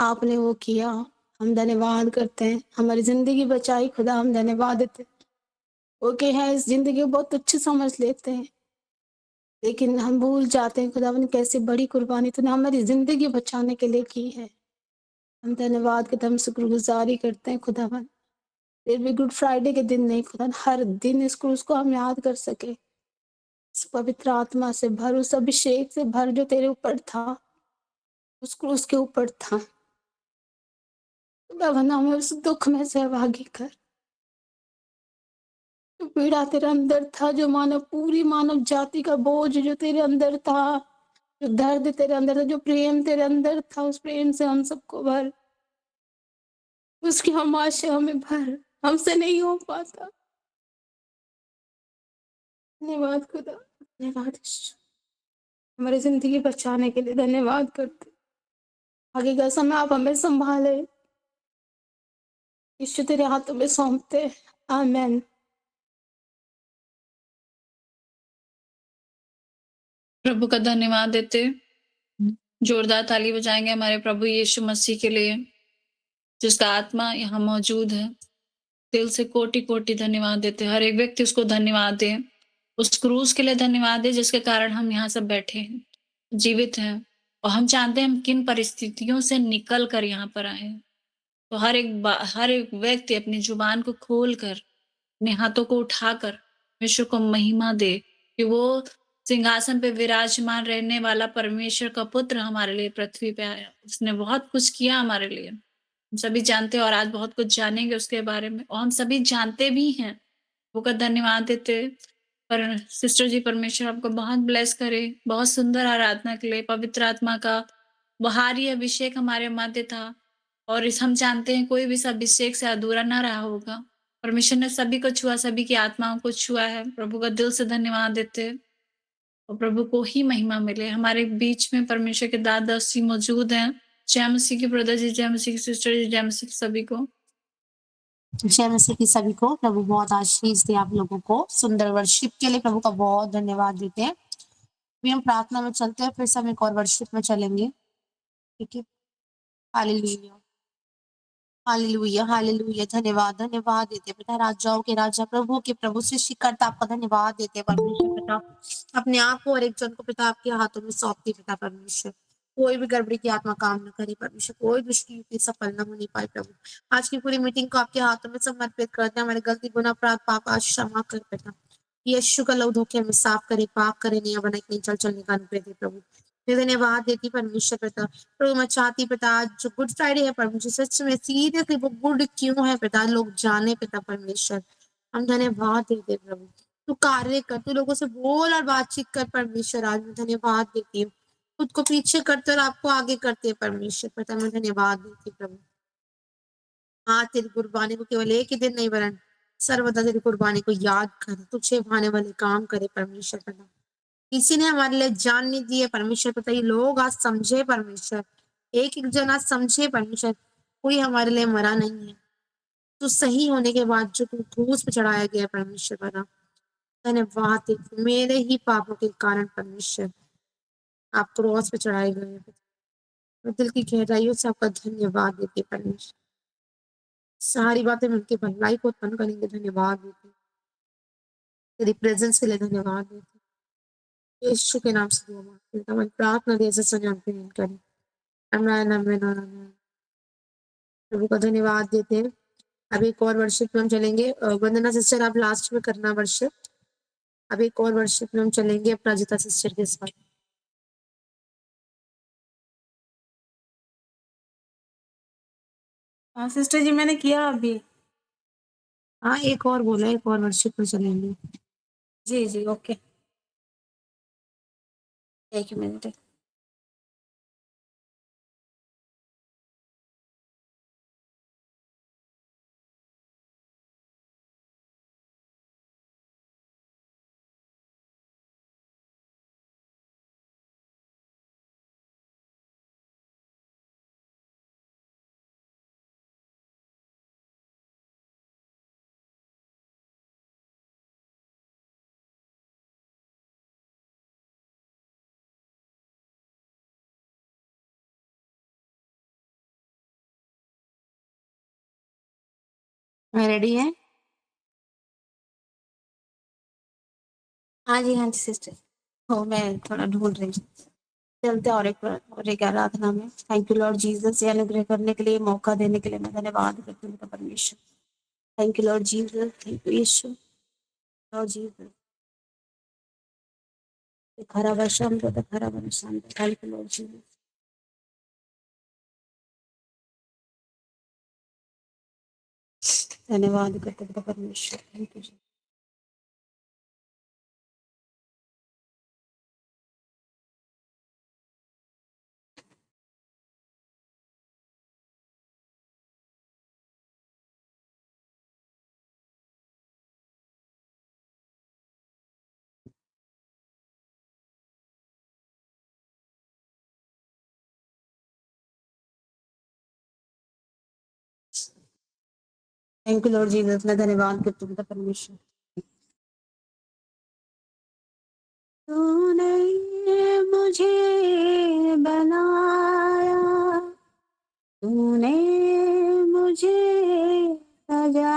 आपने वो किया, हम धन्यवाद करते हैं। हमारी ज़िंदगी बचाई खुदा, हम धन्यवाद देते हैं। वो के हैं इस ज़िंदगी को बहुत अच्छे समझ लेते हैं, लेकिन हम भूल जाते हैं खुदावन कैसे बड़ी कुर्बानी तूने हमारी ज़िंदगी बचाने के लिए की है। हम धन्यवाद करते हैं, हम शुक्रगुज़ारी करते हैं खुदावन। फिर भी गुड फ्राइडे के दिन नहीं खुदा, हर दिन इस क्रूस को हम याद कर सकें। इस पवित्र आत्मा से भर, उस अभिषेक से भर जो तेरे ऊपर था, उस क्रूस के ऊपर था। खुदावन हमें उस दुःख में सहभागी कर। जो पीड़ा तेरे अंदर था, जो पूरी मानव जाति का बोझ जो तेरे अंदर था, जो दर्द तेरे अंदर था, जो प्रेम तेरे अंदर था, उस प्रेम से हम सबको भर। उसकी हम आशा हमें भर, हमसे नहीं हो पाता। धन्यवाद खुदा, धन्यवाद यीशु। हमारी ज़िंदगी बचाने के लिए धन्यवाद करते। आगे का समय आप हमें सँभाले। यीशु तेरे हाथों में सौंपते हैं। आमीन। प्रभु का धन्यवाद देते जोरदार ताली बजाएंगे हमारे प्रभु यीशु मसीह के लिए, जिसका आत्मा यहाँ मौजूद है। दिल से कोटि कोटि धन्यवाद देते। हर एक व्यक्ति उसको धन्यवाद दे, उस क्रूस के लिए धन्यवाद दे जिसके कारण हम यहाँ सब बैठे हैं, जीवित हैं, और हम जानते हैं हम किन परिस्थितियों से निकल कर यहाँ पर आए हैं। तो हर एक व्यक्ति अपनी जुबान को खोल कर, अपने हाथों को उठाकर परमेश्वर को महिमा दे कि वो सिंहासन पे विराजमान रहने वाला परमेश्वर का पुत्र हमारे लिए पृथ्वी पे आया। उसने बहुत कुछ किया हमारे लिए, हम सभी जानते हैं, और आज बहुत कुछ जानेंगे उसके बारे में, और हम सभी जानते भी हैं। वो का धन्यवाद देते। पर सिस्टर जी, परमेश्वर आपको बहुत ब्लेस करे, बहुत सुंदर आराधना के लिए। पवित्र आत्मा का बाहरी अभिषेक हमारे मध्य था, और इस हम जानते हैं कोई भी इस अभिषेक से अधूरा ना रहा होगा। परमेश्वर ने सभी को छुआ, सभी की आत्माओं को छुआ है। प्रभु का दिल से धन्यवाद देते हैं, और प्रभु को ही महिमा मिले। हमारे बीच में परमेश्वर के दादाजी मौजूद हैं। जय मसीह की ब्रदर जी, जय मसीह की सिस्टर जी, जय मसीह की सभी को। जय मसीह की सभी को। प्रभु बहुत आशीष दे आप लोगों को। सुंदर वर्शिप के लिए प्रभु का बहुत धन्यवाद देते हैं। अभी हम प्रार्थना में चलते हैं, फिर से हम एक और वर्शिप में चलेंगे। ठीक है। Hallelujah, hallelujah, hallelujah. धन्यवाद, धन्यवाद देते हैं पिता, राजाओं के राजा, प्रभु के प्रभु, सृष्टिकर्ता, आपका धन्यवाद देते हैं परमेश्वर पिता। अपने आप को और एक जन को पिता आपके हाथों में सौंपती पिता परमेश्वर। कोई भी गड़बड़ी की आत्मा काम न करे परमेश्वर, कोई दुष्ट युक्ति सफल न होने पाए प्रभु। आज की पूरी मीटिंग को आपके हाथों में समर्पित करते हैं। हमारे गलती, गुनाह, अपराध, पाप आज क्षमा कर पिता। यीशु का लहू धोके हमें साफ करे, पाप करे, नया बनाए, कहीं चल चलने का अनुग्रह दे प्रभु। मैं धन्यवाद देती परमेश्वर पिता। प्रभु मैं चाहती पिता, आज जो गुड फ्राइडे है परमेश्वर, सच में सीरियसली वो गुड क्यों है पिता, लोग जाने पिता परमेश्वर। हम धन्यवाद देते प्रभु। तू कार्य कर, तू लोगों से बोल और बातचीत कर परमेश्वर। आज मैं धन्यवाद देती हूँ। खुद को पीछे करते और आपको आगे करते हैं परमेश्वर पिता। मैं धन्यवाद देती प्रभु। हाँ, तेरी कुर्बानी को केवल एक ही दिन नहीं वरन सर्वदा तेरी कुर्बानी को याद कर, तुझे भाने वाले काम करे परमेश्वर पिता। किसी ने हमारे लिए जान नहीं दी है परमेश्वर पिता। ये लोग आज समझे परमेश्वर, एक एक जन आज समझे परमेश्वर, कोई हमारे लिए मरा नहीं है। तो सही होने के बाद जो तू क्रूस पे चढ़ाया गया परमेश्वर पिता, धन्यवाद देती। मेरे ही पापों के कारण परमेश्वर आप क्रॉस पे चढ़ाए गए हैं। मैं दिल की गहराइयों से आपका धन्यवाद देती परमेश्वर। सारी बातें मिलकर भलाई को उत्पन्न करेंगे। धन्यवाद देती, तेरी प्रेजेंस के लिए धन्यवाद देती। यीशु के नाम से दुआ मांगती हूँ। हमारी प्रार्थना दे से जानते हैं करें। आमीन, आमीन, आमीन। प्रभु का धन्यवाद देते हैं। अब एक और वर्शिप में हम चलेंगे। वंदना सिस्टर आप लास्ट में करना वर्शिप। अब एक और वर्शिप में हम चलेंगे अपराजिता सिस्टर के साथ। हाँ सिस्टर जी, मैंने किया अभी। हाँ, एक और बोला, एक और वर्शिप में चलेंगे। जी, जी, ओके। 1 मिनट। रेडी है? हाँ जी सिस्टर। हो मैं थोड़ा ढूँढ रही हूँ। चलते हैं और एक आराधना में। थैंक यू लॉर्ड जीसस, ये अनुग्रह करने के लिए, मौका देने के लिए मैं धन्यवाद करती हूँ पिता परमेश्वर। Thank you Lord Jesus, thank you Yeshu, Lord Jesus. खरा वर्षम तो खरा वर्षम, थैंक यू लॉर्ड जीसस। धन्यवाद करते पिता परमेश्वर, thank you. Thank you Lord Jesus, मैं धन्यवाद करती हूँ पिता परमेश्वर। तूने मुझे बनाया, तूने मुझे सजाया,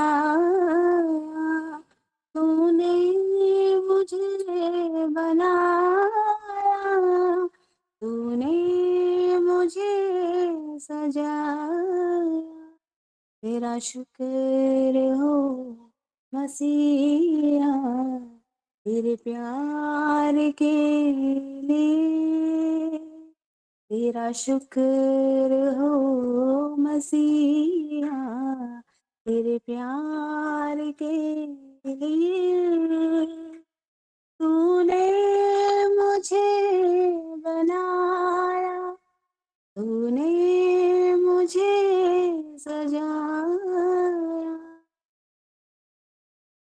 तूने मुझे बनाया, तूने मुझे सजाया। तेरा शुक्र हो मसीहा, तेरे प्यार के लिए। तेरा शुक्र हो मसीहा, तेरे प्यार के लिए। तूने मुझे बनाया, तूने मुझे सजाया।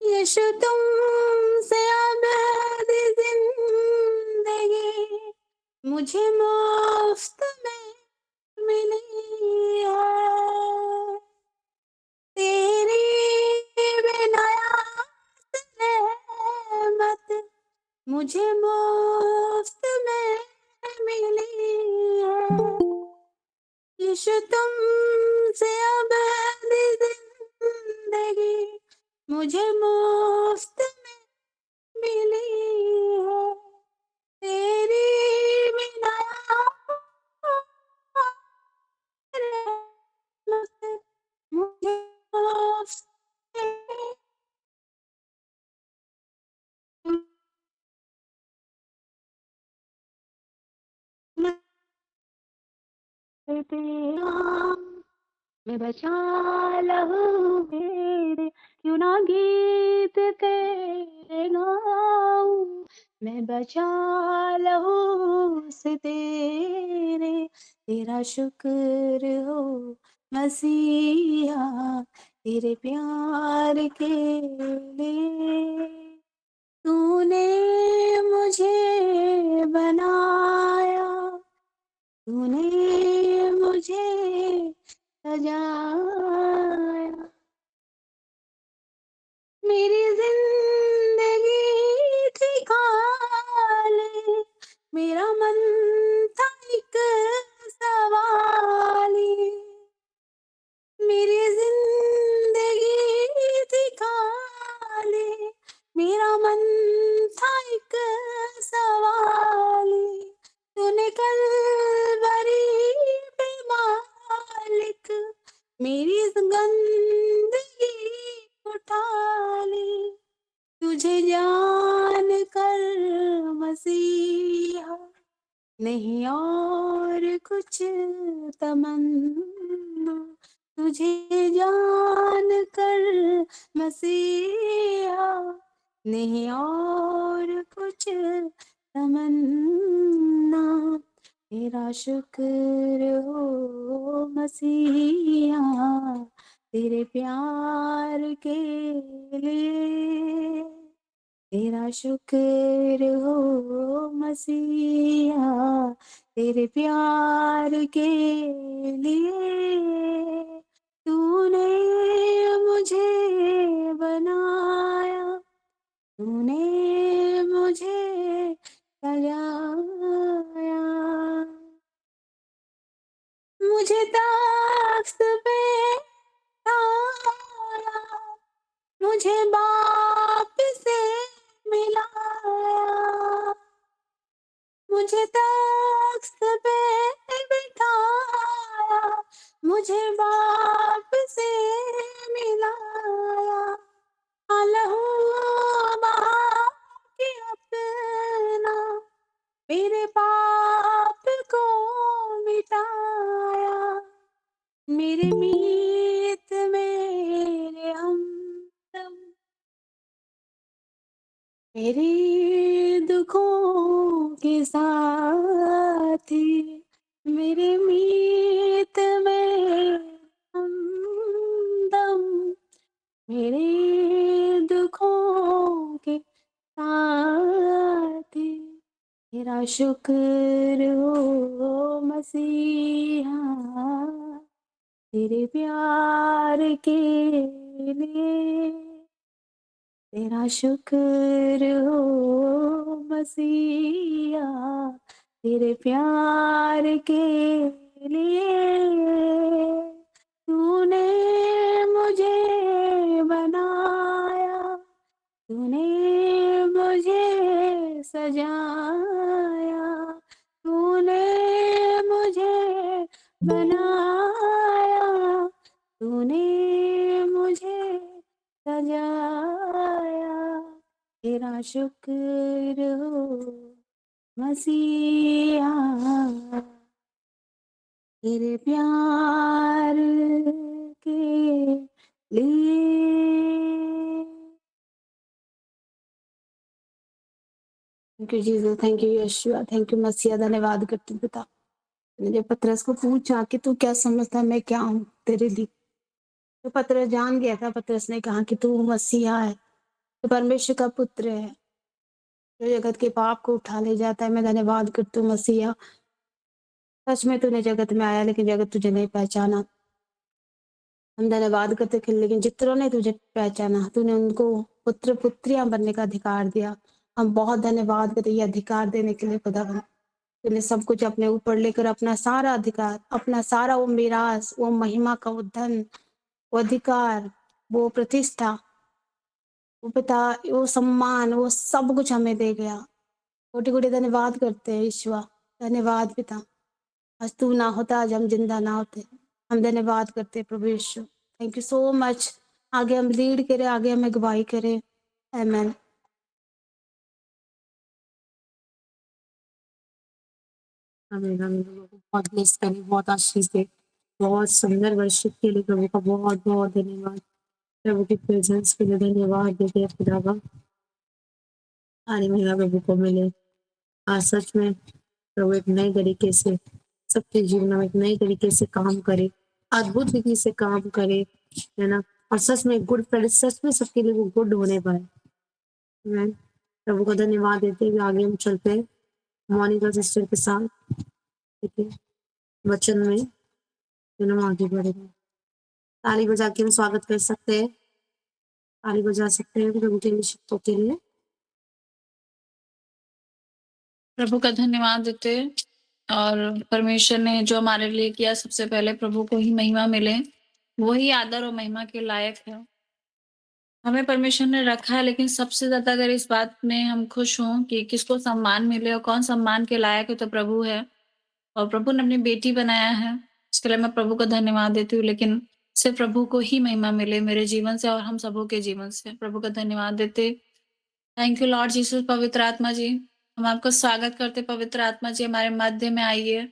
यीशु तुमसे अबद जिंदगी मुझे मुफ्त में मिली है। तेरी विनायत रहमत मुझे मुफ्त में मिली है। यीशु तुमसे अबद जिंदगी मुझे मुफ्त में मिली है। तेरी विनायत रहमत मुझे मुफ्त में तेरा मैं बचा लहू मेरे, क्यों ना गीत तेरे गाऊं। मैं बचा लहू से तेरे, तेरा शुक्र हो मसीहा, तेरे प्यार के लिए। तूने मुझे बनाया, तूने मुझे सजाया। मेरी जिंदगी थी खाली, मेरा मन था एक सवाली। मेरी जिंदगी थी खाली, मेरा मन था एक सवाली। तूने कलवरी पे मालिक मेरी गंदगी उठा ली। तुझे जान कर मसीहा, नहीं और कुछ तमन्ना। तुझे जान कर मसीहा, नहीं और कुछ तमन्ना। तेरा शुक्र हो मसीहा, तेरे प्यार के लिए। तेरा शुक्र हो मसीहा, तेरे प्यार के लिए। तूने मुझे बनाया, तूने मुझे सजाया। मुझे तख्त पे बिठाया, मुझे बाप से मिलाया, लहू बाप के अपना, मेरे पाप को मिटाया, मेरे मीत मेरे हमदम, मेरे दुखों के साथी, मेरे मीत मेरे हमदम, मेरे दुखों के साथी, तेरा शुक्र हो मसीहा, तेरे प्यार के लिए, तेरा शुक्र हो मसीहा, तेरे प्यार के लिए, तूने मुझे बनाया, तूने मुझे सजाया, तूने मुझे बनाया, तूने मुझे सजाया, तेरा शुक्र हो मसीहा, तेरे प्यार के लिए। Thank you Jesus, thank you Yeshua, thank you मसीहा। धन्यवाद करती हूँ पिता। मैंने जब पतरस को पूछा कि तू क्या समझता है मैं क्या हूँ तेरे लिए, तो पतरस जान गया था। पतरस ने कहा कि तू मसीहा है, तो परमेश्वर का पुत्र है, जो जगत के पाप को उठा ले जाता है। मैं धन्यवाद करती हूँ मसीहा, सच में तूने जगत में आया लेकिन जगत तुझे नहीं पहचाना। हम धन्यवाद करते थे, लेकिन जितनों ने तुझे पहचाना तूने उनको पुत्र पुत्रियां बनने का अधिकार दिया। हम बहुत धन्यवाद करते ये अधिकार देने के लिए खुदावन। तूने सब कुछ अपने ऊपर लेकर अपना सारा अधिकार, अपना सारा वो मीरास, वो महिमा का वो धन, वो अधिकार, वो प्रतिष्ठा, वो पिता, वो सम्मान, वो सब कुछ हमें दे गया। कोटि कोटि धन्यवाद करते हैं ईश्वर। धन्यवाद पिता, आज तू ना होता आज हम जिंदा ना होते। हम धन्यवाद करते हैं प्रभु यीशु। Thank you so much. आगे हम लीड करें, आगे हमें गवाही करें। आमेन। हमें हम लोगों को बहुत ब्लेस करे, बहुत आशीष दे। बहुत सुंदर वर्शिप के लिए प्रभु का बहुत बहुत धन्यवाद। प्रभु की प्रेजेंस के लिए धन्यवाद देते हैं खुदा का। सारी महिमा प्रभु को मिले। आज सच में प्रभु एक नए तरीके से सबके जीवन में एक नए तरीके से काम करे, अद्भुत रीति से काम करे, है ना। और सच में गुड, सच में सबके लिए वो गुड होने पाए। आमीन। प्रभु को धन्यवाद देते हुए आगे हम चलते हैं मोनिका सिस्टर के साथ, ठीक है, वचन में हम आगे बढ़ेंगे। ताली बजा के हम स्वागत कर सकते हैं, ताली बजा सकते हैं प्रभु के अभिषिक्तों के लिए। प्रभु का धन्यवाद देते हैं, और परमेश्वर ने जो हमारे लिए किया, सबसे पहले प्रभु को ही महिमा मिले। वही आदर और महिमा के लायक है। हमें परमेश्वर ने रखा है, लेकिन सबसे ज़्यादा अगर इस बात में हम खुश हों कि किसको सम्मान मिले और कौन सम्मान के लायक है, तो प्रभु है। और प्रभु ने अपनी बेटी बनाया है, इसके लिए मैं प्रभु का धन्यवाद देती हूँ। लेकिन सिर्फ प्रभु को ही महिमा मिले मेरे जीवन से और हम सबों के जीवन से। प्रभु का धन्यवाद देते। Thank you Lord Jesus. पवित्र आत्मा जी, हम आपका स्वागत करते। पवित्र आत्मा जी, हमारे मध्य में आइए,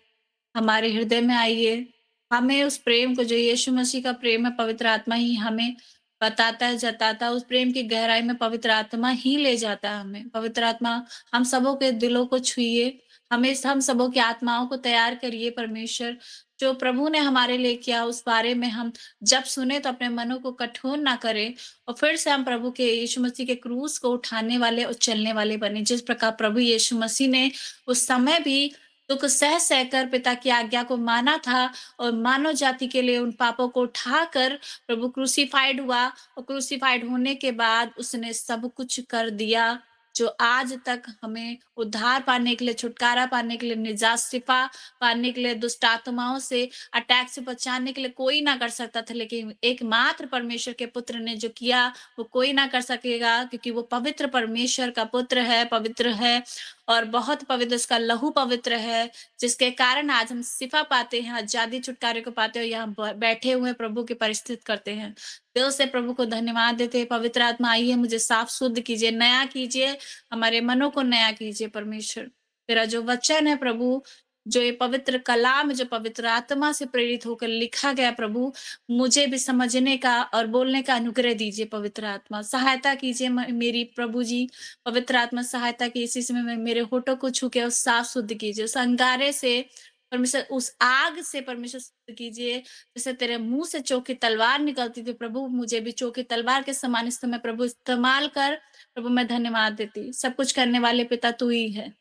हमारे हृदय में आइए। हमें उस प्रेम को जो यीशु मसीह का प्रेम है, पवित्र आत्मा ही हमें बताता है, जताता है। उस प्रेम की गहराई में पवित्र आत्मा ही ले जाता है हमें। पवित्र आत्मा हम सबों के दिलों को छुइए, हम सबों की आत्माओं को तैयार करिए परमेश्वर। जो प्रभु ने हमारे लिए किया उस बारे में हम जब सुने तो अपने मनों को कठोर ना करें, और फिर से हम प्रभु के यीशु मसीह के क्रूस को उठाने वाले और चलने वाले बने। जिस प्रकार प्रभु यीशु मसीह ने उस समय भी दुख सह सहकर पिता की आज्ञा को माना था, और मानव जाति के लिए उन पापों को उठाकर प्रभु क्रूसिफाइड हुआ, और क्रूसिफाइड होने के बाद उसने सब कुछ कर दिया। जो आज तक हमें उद्धार पाने के लिए, छुटकारा पाने के लिए, निजात, शिफा पाने के लिए, दुष्ट आत्माओं से, अटैक से बचाने के लिए कोई ना कर सकता था, लेकिन एकमात्र परमेश्वर के पुत्र ने जो किया, वो कोई ना कर सकेगा, क्योंकि वो पवित्र परमेश्वर का पुत्र है, पवित्र है और बहुत पवित्र, उसका लहू पवित्र है, जिसके कारण आज हम शिफा पाते हैं, आज़ादी, छुटकारे को पाते हैं, यहाँ बैठे हुए प्रभु की परिस्थिति करते हैं। दिल से प्रभु को धन्यवाद देते हैं। पवित्र आत्मा आइए, मुझे साफ शुद्ध कीजिए, नया कीजिए, हमारे मनों को नया कीजिए परमेश्वर। तेरा जो वचन है प्रभु, जो ये पवित्र कलाम, जो पवित्र आत्मा से प्रेरित होकर लिखा गया प्रभु, मुझे भी समझने का और बोलने का अनुग्रह दीजिए। पवित्र आत्मा सहायता कीजिए मेरी प्रभु जी। पवित्र आत्मा सहायता की इसी समय में मेरे होठों को छू के और साफ शुद्ध कीजिए, उस अंगारे से परमेश्वर, उस आग से परमेश्वर शुद्ध कीजिए, जैसे तेरे मुंह से चोखी तलवार निकलती थी प्रभु, मुझे भी चोखी तलवार के समान इस समय प्रभु इस्तेमाल कर। प्रभु मैं धन्यवाद देती, सब कुछ करने वाले पिता तू ही है।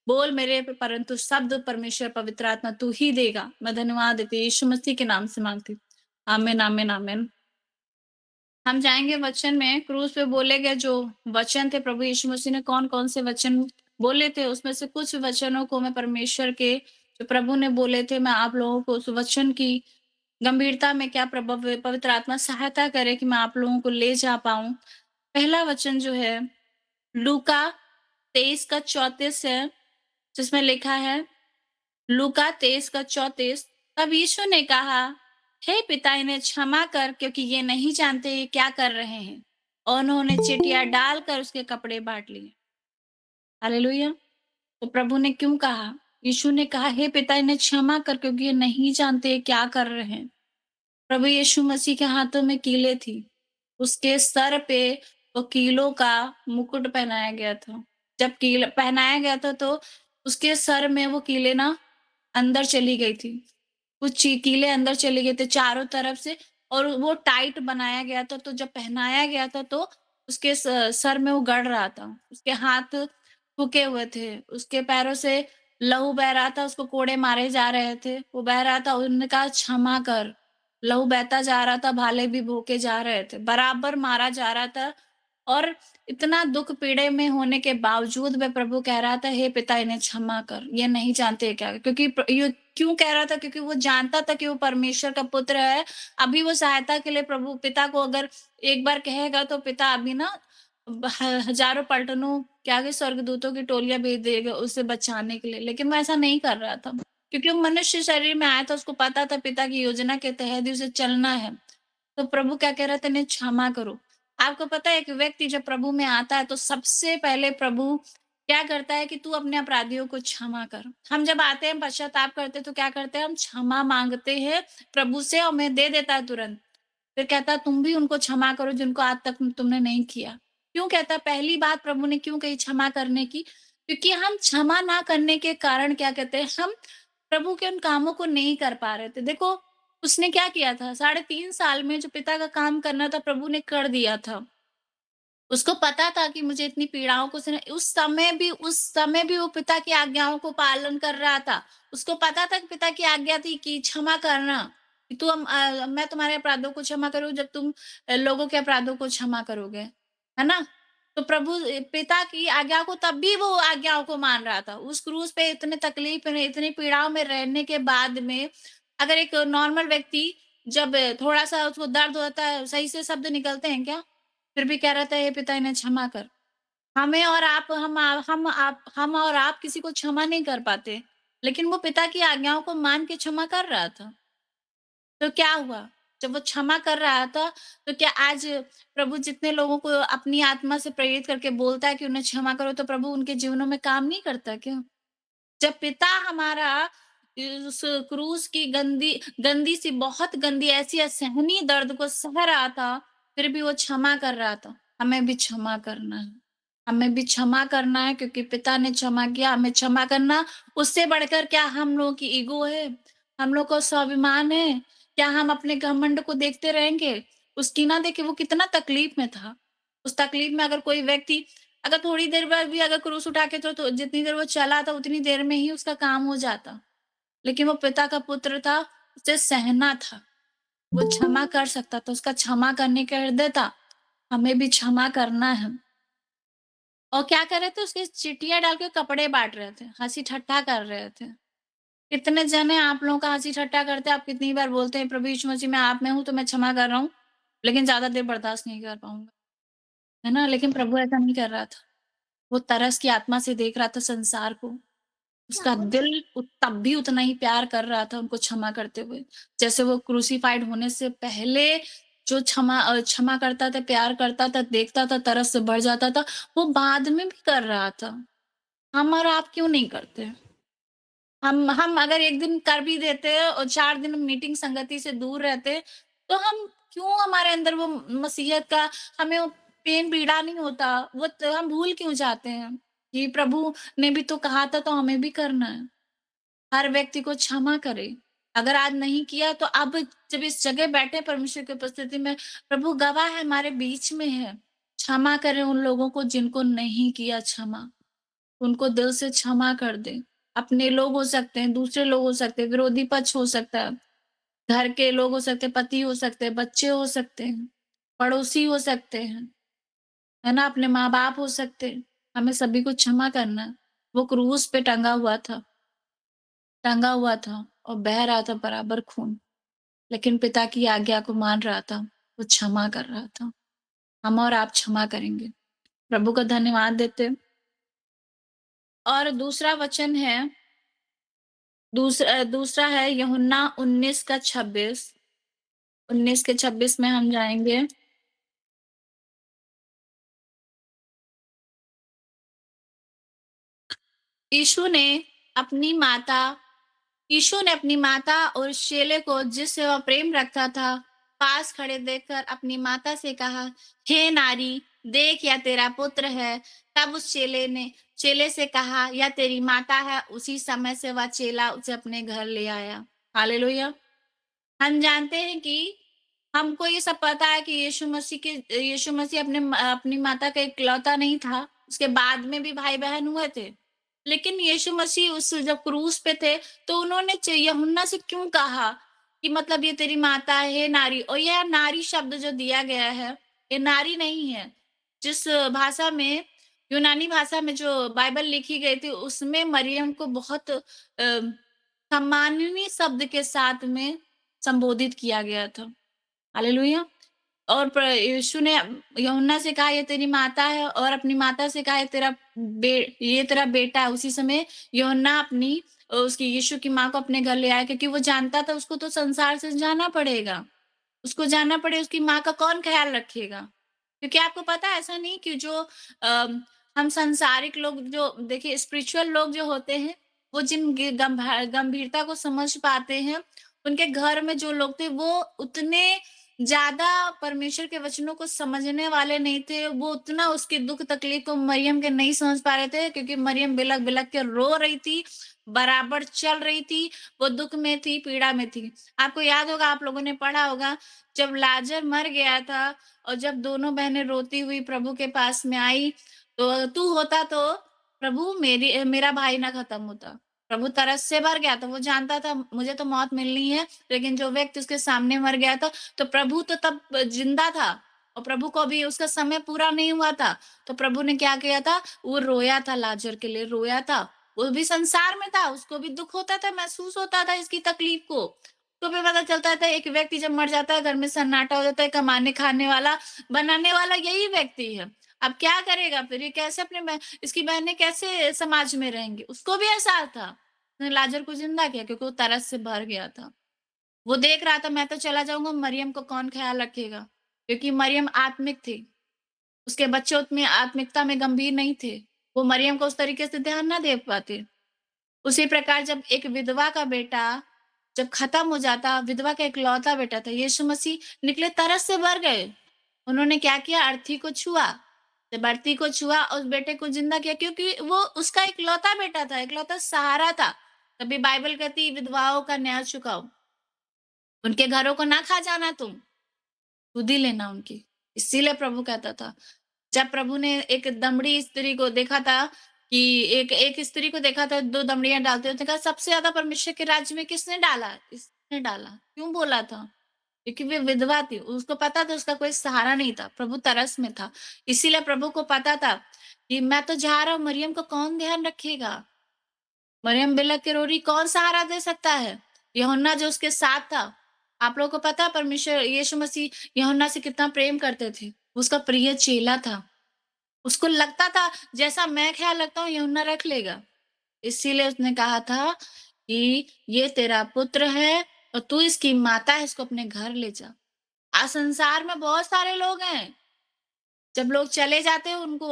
बोल मेरे पे, परंतु शब्द परमेश्वर पवित्र आत्मा तू ही देगा। मैं धन्यवाद देती, यीशु मसीह के नाम से मांगती। आमीन, आमीन, आमीन। हम जाएंगे वचन में, क्रूस पे बोले गए जो वचन थे, प्रभु यीशु मसीह ने कौन कौन से वचन बोले थे, उसमें से कुछ वचनों को मैं परमेश्वर के जो प्रभु ने बोले थे, मैं आप लोगों को उस वचन की गंभीरता में क्या प्रभु पवित्र आत्मा सहायता करे कि मैं आप लोगों को ले जा पाऊं। पहला वचन जो है लूका 23 का 34 है, जिसमें लिखा है, लूका 23 का 34, तब यीशु ने कहा, हे पिता इन्हें क्षमा कर, क्योंकि ये नहीं जानते ये क्या कर रहे हैं। और उन्होंने चिटिया डालकर उसके कपड़े बांट लिए। हालेलुया। तो प्रभु ने क्यों कहा? यीशु ने कहा, हे पिता इन्हें क्षमा कर, क्योंकि ये नहीं जानते ये क्या कर रहे हैं। प्रभु यीशु मसीह के हाथों में कीले थी, उसके सर पे वो कीलों का मुकुट पहनाया गया था। जब कील पहनाया गया था तो उसके सर में वो कीले ना अंदर चली गई थी, कुछ कीले अंदर चले गए थे चारों तरफ से, और वो टाइट बनाया गया था। तो जब पहनाया गया था तो उसके सर में वो गड़ रहा था, उसके हाथ फूके हुए थे, उसके पैरों से लहू बह रहा था, उसको कोड़े मारे जा रहे थे, वो बह रहा था। उन्होंने कहा क्षमा कर, लहू बहता जा रहा था, भाले भी भूके जा रहे थे, बराबर मारा जा रहा था। और इतना दुख पीड़े में होने के बावजूद वह प्रभु कह रहा था, हे पिता इन्हें क्षमा कर, ये नहीं जानते क्या। क्योंकि ये क्यों कह रहा था? क्योंकि वो जानता था कि वो परमेश्वर का पुत्र है। अभी वो सहायता के लिए प्रभु पिता को अगर एक बार कहेगा तो पिता अभी ना हजारों पलटनों के आगे स्वर्गदूतों की टोलियां भेज देगा उसे बचाने के लिए, लेकिन वो ऐसा नहीं कर रहा था, क्योंकि वो मनुष्य शरीर में आया था। उसको पता था पिता की योजना के तहत ही उसे चलना है। तो प्रभु क्या कह रहा था? इन्हें क्षमा करो। आपको पता है, एक व्यक्ति जब प्रभु में आता है तो सबसे पहले प्रभु क्या करता है कि तू अपने अपराधियों को क्षमा कर। हम जब आते हैं पश्चाताप करते तो क्या करते हैं? हम क्षमा मांगते हैं प्रभु से, और मैं दे देता है तुरंत। फिर कहता है तुम भी उनको क्षमा करो जिनको आज तक तुमने नहीं किया। क्यों कहता है? पहली बात प्रभु ने क्यों कही क्षमा करने की? क्योंकि हम क्षमा ना करने के कारण क्या कहते हैं, हम प्रभु के उन कामों को नहीं कर पा रहे थे। देखो उसने क्या किया था, 3.5 साल में जो पिता का काम करना था प्रभु ने कर दिया था। उसको पता था कि मुझे इतनी पीड़ाओं को सहना, उस समय भी वो पिता की आज्ञाओं को पालन कर रहा था। उसको पता था कि पिता की आज्ञा थी कि क्षमा करना, कि मैं तुम्हारे अपराधों को क्षमा करूँ जब तुम लोगों के अपराधों को क्षमा करोगे, है ना? तो प्रभु पिता की आज्ञा को तब भी वो आज्ञाओं को मान रहा था। उस क्रूस पे इतने तकलीफ में, इतनी पीड़ाओं में रहने के बाद में, अगर एक नॉर्मल व्यक्ति जब थोड़ा-सा उसको दर्द होता है, सही से शब्द निकलते हैं क्या? फिर भी कह रहा था, हे पिता इन्हें क्षमा कर। हमें और आप हम और आप किसी को क्षमा नहीं कर पाते, लेकिन वो पिता की आज्ञाओं को मान के क्षमा कर रहा था। तो क्या हुआ? जब वो क्षमा कर रहा था, तो क्या आज प्रभु जितने लोगों को अपनी आत्मा से प्रेरित करके बोलता है कि उन्हें क्षमा करो, तो प्रभु उनके जीवनों में काम नहीं करता क्या? जब पिता हमारा उस क्रूस की गंदी गंदी सी, बहुत गंदी, ऐसी असहनीय दर्द को सह रहा था, फिर भी वो क्षमा कर रहा था। हमें भी क्षमा करना है। हमें भी क्षमा करना है, क्योंकि पिता ने क्षमा किया, हमें क्षमा करना। उससे बढ़कर क्या हम लोगों की ईगो है? हम लोग को स्वाभिमान है? क्या हम अपने घमंड को देखते रहेंगे? उसकी ना देखे वो कितना तकलीफ में था। उस तकलीफ में अगर कोई व्यक्ति अगर थोड़ी देर बाद भी अगर क्रूस उठा के तो जितनी देर वो चला था उतनी देर में ही उसका काम हो जाता। लेकिन वो पिता का पुत्र था, उसे सहना था, वो क्षमा कर सकता था, उसका क्षमा करने का हृदय था। हमें भी क्षमा करना है। और क्या कर रहे थे, उसके चिट्ठियाँ डाल के कपड़े बाँट रहे थे, हँसी-ठट्टा कर रहे थे। कितने जने आप लोगों का हँसी-ठट्टा करते हैं, आप कितनी बार बोलते हैं, "प्रभु यीशु मसीह मैं आप में हूँ, तो मैं क्षमा कर रहा हूँ, लेकिन ज़्यादा देर बर्दाश्त नहीं कर पाऊँगा।" है ना? लेकिन प्रभु ऐसा नहीं कर रहा था। वो तरस की आत्मा से देख रहा था संसार को। उसका दिल तब भी उतना ही प्यार कर रहा था उनको क्षमा करते हुए। जैसे वो क्रूसिफाइड होने से पहले जो क्षमा करता था, प्यार करता था, देखता था, तरस से भर जाता था, वो बाद में भी कर रहा था। हम और आप क्यों नहीं करते? हम अगर 1 दिन कर भी देते और 4 दिन मीटिंग संगति से दूर रहते, तो हम क्यों हमारे अंदर वो मसीहत का हमें वो पेन पीड़ा नहीं होता, वो त हम भूल क्यों जाते हैं? कि प्रभु ने भी तो कहा था तो हमें भी करना है। हर व्यक्ति को क्षमा करें। अगर आज नहीं किया तो अब जब इस जगह बैठे परमेश्वर की उपस्थिति में, प्रभु गवाह है हमारे बीच में है। क्षमा करें उन लोगों को जिनको नहीं किया क्षमा। उनको दिल से क्षमा कर दें। अपने लोग हो सकते हैं, दूसरे लोग हो सकते हैं, विरोधी पक्ष हो सकता है, घर के लोग हो सकते हैं, पति हो सकते हैं, बच्चे हो सकते हैं, पड़ोसी हो सकते हैं, है ना? अपने माँ-बाप हो सकते हैं। हमें सभी को क्षमा करना है। वो क्रूस पे टंगा हुआ था और बह रहा था बराबर खून, लेकिन पिता की आज्ञा को मान रहा था, वो क्षमा कर रहा था। हम और आप क्षमा करेंगे। प्रभु का धन्यवाद देते हैं। और दूसरा वचन है, दूसरा है यूहन्ना 19 का 26, 19 के 26 में हम जाएँगे। यीशु ने अपनी माता यीशु ने अपनी माता और उस चेले को जिससे वह प्रेम रखता था, पास खड़े देखकर अपनी माता से कहा, "हे नारी, देख यह तेरा पुत्र है।" तब उस चेले से कहा, "यह तेरी माता है।" उसी समय से वह चेला उसे अपने घर ले आया। हालेलुया! हम जानते हैं कि हमको ये सब पता है कि यीशु मसीह अपनी माता का इकलौता नहीं था, उसके बाद में भी भाई-बहन हुए थे। लेकिन यीशु मसीह उस जब क्रूस पे थे, तो उन्होंने यूहन्ना से क्यों कहा कि मतलब ये तेरी माता है, हे नारी, और यह नारी शब्द जो दिया गया है, ये नारी नहीं है। जिस भाषा में यूनानी भाषा में जो बाइबल लिखी गई थी, उसमें मरियम को बहुत सम्माननीय शब्द के साथ में संबोधित किया गया था। हालेलुया! और यीशु ने यूहन्ना से कहा ये तेरी माता है, और अपनी माता से कहा ये तेरा बेटा है। उसी समय यूहन्ना उसकी यीशु की माँ को अपने घर ले आया, क्योंकि वो जानता था उसको तो संसार से जाना पड़ेगा। उसको जाना पड़े, उसकी माँ का कौन ख़्याल रखेगा? क्योंकि आपको पता है ऐसा नहीं कि जो हम सांसारिक लोग जो देखिए स्पिरिचुअल लोग जो होते हैं, वो जिन गंभीरता को समझ पाते हैं, उनके घर में जो लोग थे वो उतने ज़्यादा परमेश्वर के वचनों को समझने वाले नहीं थे। वो उतना उसकी दुःख तकलीफ को मरियम के नहीं समझ पा रहे थे, क्योंकि मरियम बिलक-बिलक के रो रही थी, बराबर चल रही थी, वो दुःख में थी, पीड़ा में थी। आपको याद होगा, आप लोगों ने पढ़ा होगा, जब लाज़र मर गया था और जब दोनों बहनें रोती हुई प्रभु के पास में आई, तो तू होता तो प्रभु मेरा भाई ना खत्म होता। प्रभु तरस से भर गया था, वो जानता था मुझे तो मौत मिलनी है, लेकिन जो व्यक्ति उसके सामने मर गया था, तो प्रभु तो तब जिंदा था और प्रभु को अभी उसका समय पूरा नहीं हुआ था। तो प्रभु ने क्या किया था, वो रोया था, लाजर के लिए रोया था। वो भी संसार में था, उसको भी दुःख होता था, महसूस होता था इसकी तकलीफ को। तो फिर पता चलता था एक व्यक्ति जब मर जाता है, घर में सन्नाटा हो जाता है, कमाने खाने वाला, बनाने वाला यही व्यक्ति है। अब क्या करेगा फिर, ये कैसे इसकी बहनें कैसे समाज में रहेंगी? उसको भी एहसास था। उसने लाजर को जिंदा किया क्योंकि वो तरस से भर गया था। वो देख रहा था मैं तो चला जाऊँगा, मरियम को कौन ख़्याल रखेगा? क्योंकि मरियम आत्मिक थी। उसके बच्चे उतनी आत्मिकता में गंभीर नहीं थे। वो मरियम को उस तरीके से ध्यान ना दे पाते। उसी प्रकार जब एक विधवा का बेटा जब खत्म हो जाता, विधवा का इकलौता बेटा था, यीशु मसीह निकले, तरस से भर गए। उन्होंने क्या किया, अर्थी को छुआ। जब अर्थी को छुआ और उस बेटे को जिंदा किया, क्योंकि वो उसका इकलौता बेटा था, इकलौता सहारा था। तभी बाइबल कहती है विधवाओं का न्याय चुकाओ। उनके घरों को ना खा जाना तुम, खुद ही लेना उनकी। इसीलिए प्रभु कहता था, जब प्रभु ने एक दमड़ी स्त्री को देखा था कि एक एक स्त्री को देखा था 2 दमड़ियाँ डालते हुए, उसने कहा सबसे ज़्यादा परमेश्वर के राज्य में किसने डाला? इसने डाला। क्यों बोला था? क्योंकि वे विधवा थी। उसको पता था उसका कोई सहारा नहीं था, प्रभु तरस में था। इसीलिए प्रभु को पता था कि मैं तो जा रहा हूँ, मरियम को कौन ध्यान रखेगा? मरियम बिलख के रो रही, कौन सहारा दे सकता है? यूहन्ना जो उसके साथ था। आप लोगों को पता है परमेश्वर यीशु मसीह यूहन्ना से कितना प्रेम करते थे। उसका प्रिय चेला था। उसको लगता था जैसा मैं ख्याल रखता हूँ यूहन्ना रख लेगा। इसीलिए उसने कहा था कि ये तेरा पुत्र है और तू इसकी माता है, इसको अपने घर ले जा। आज संसार में बहुत सारे लोग हैं, जब लोग चले जाते हैं उनको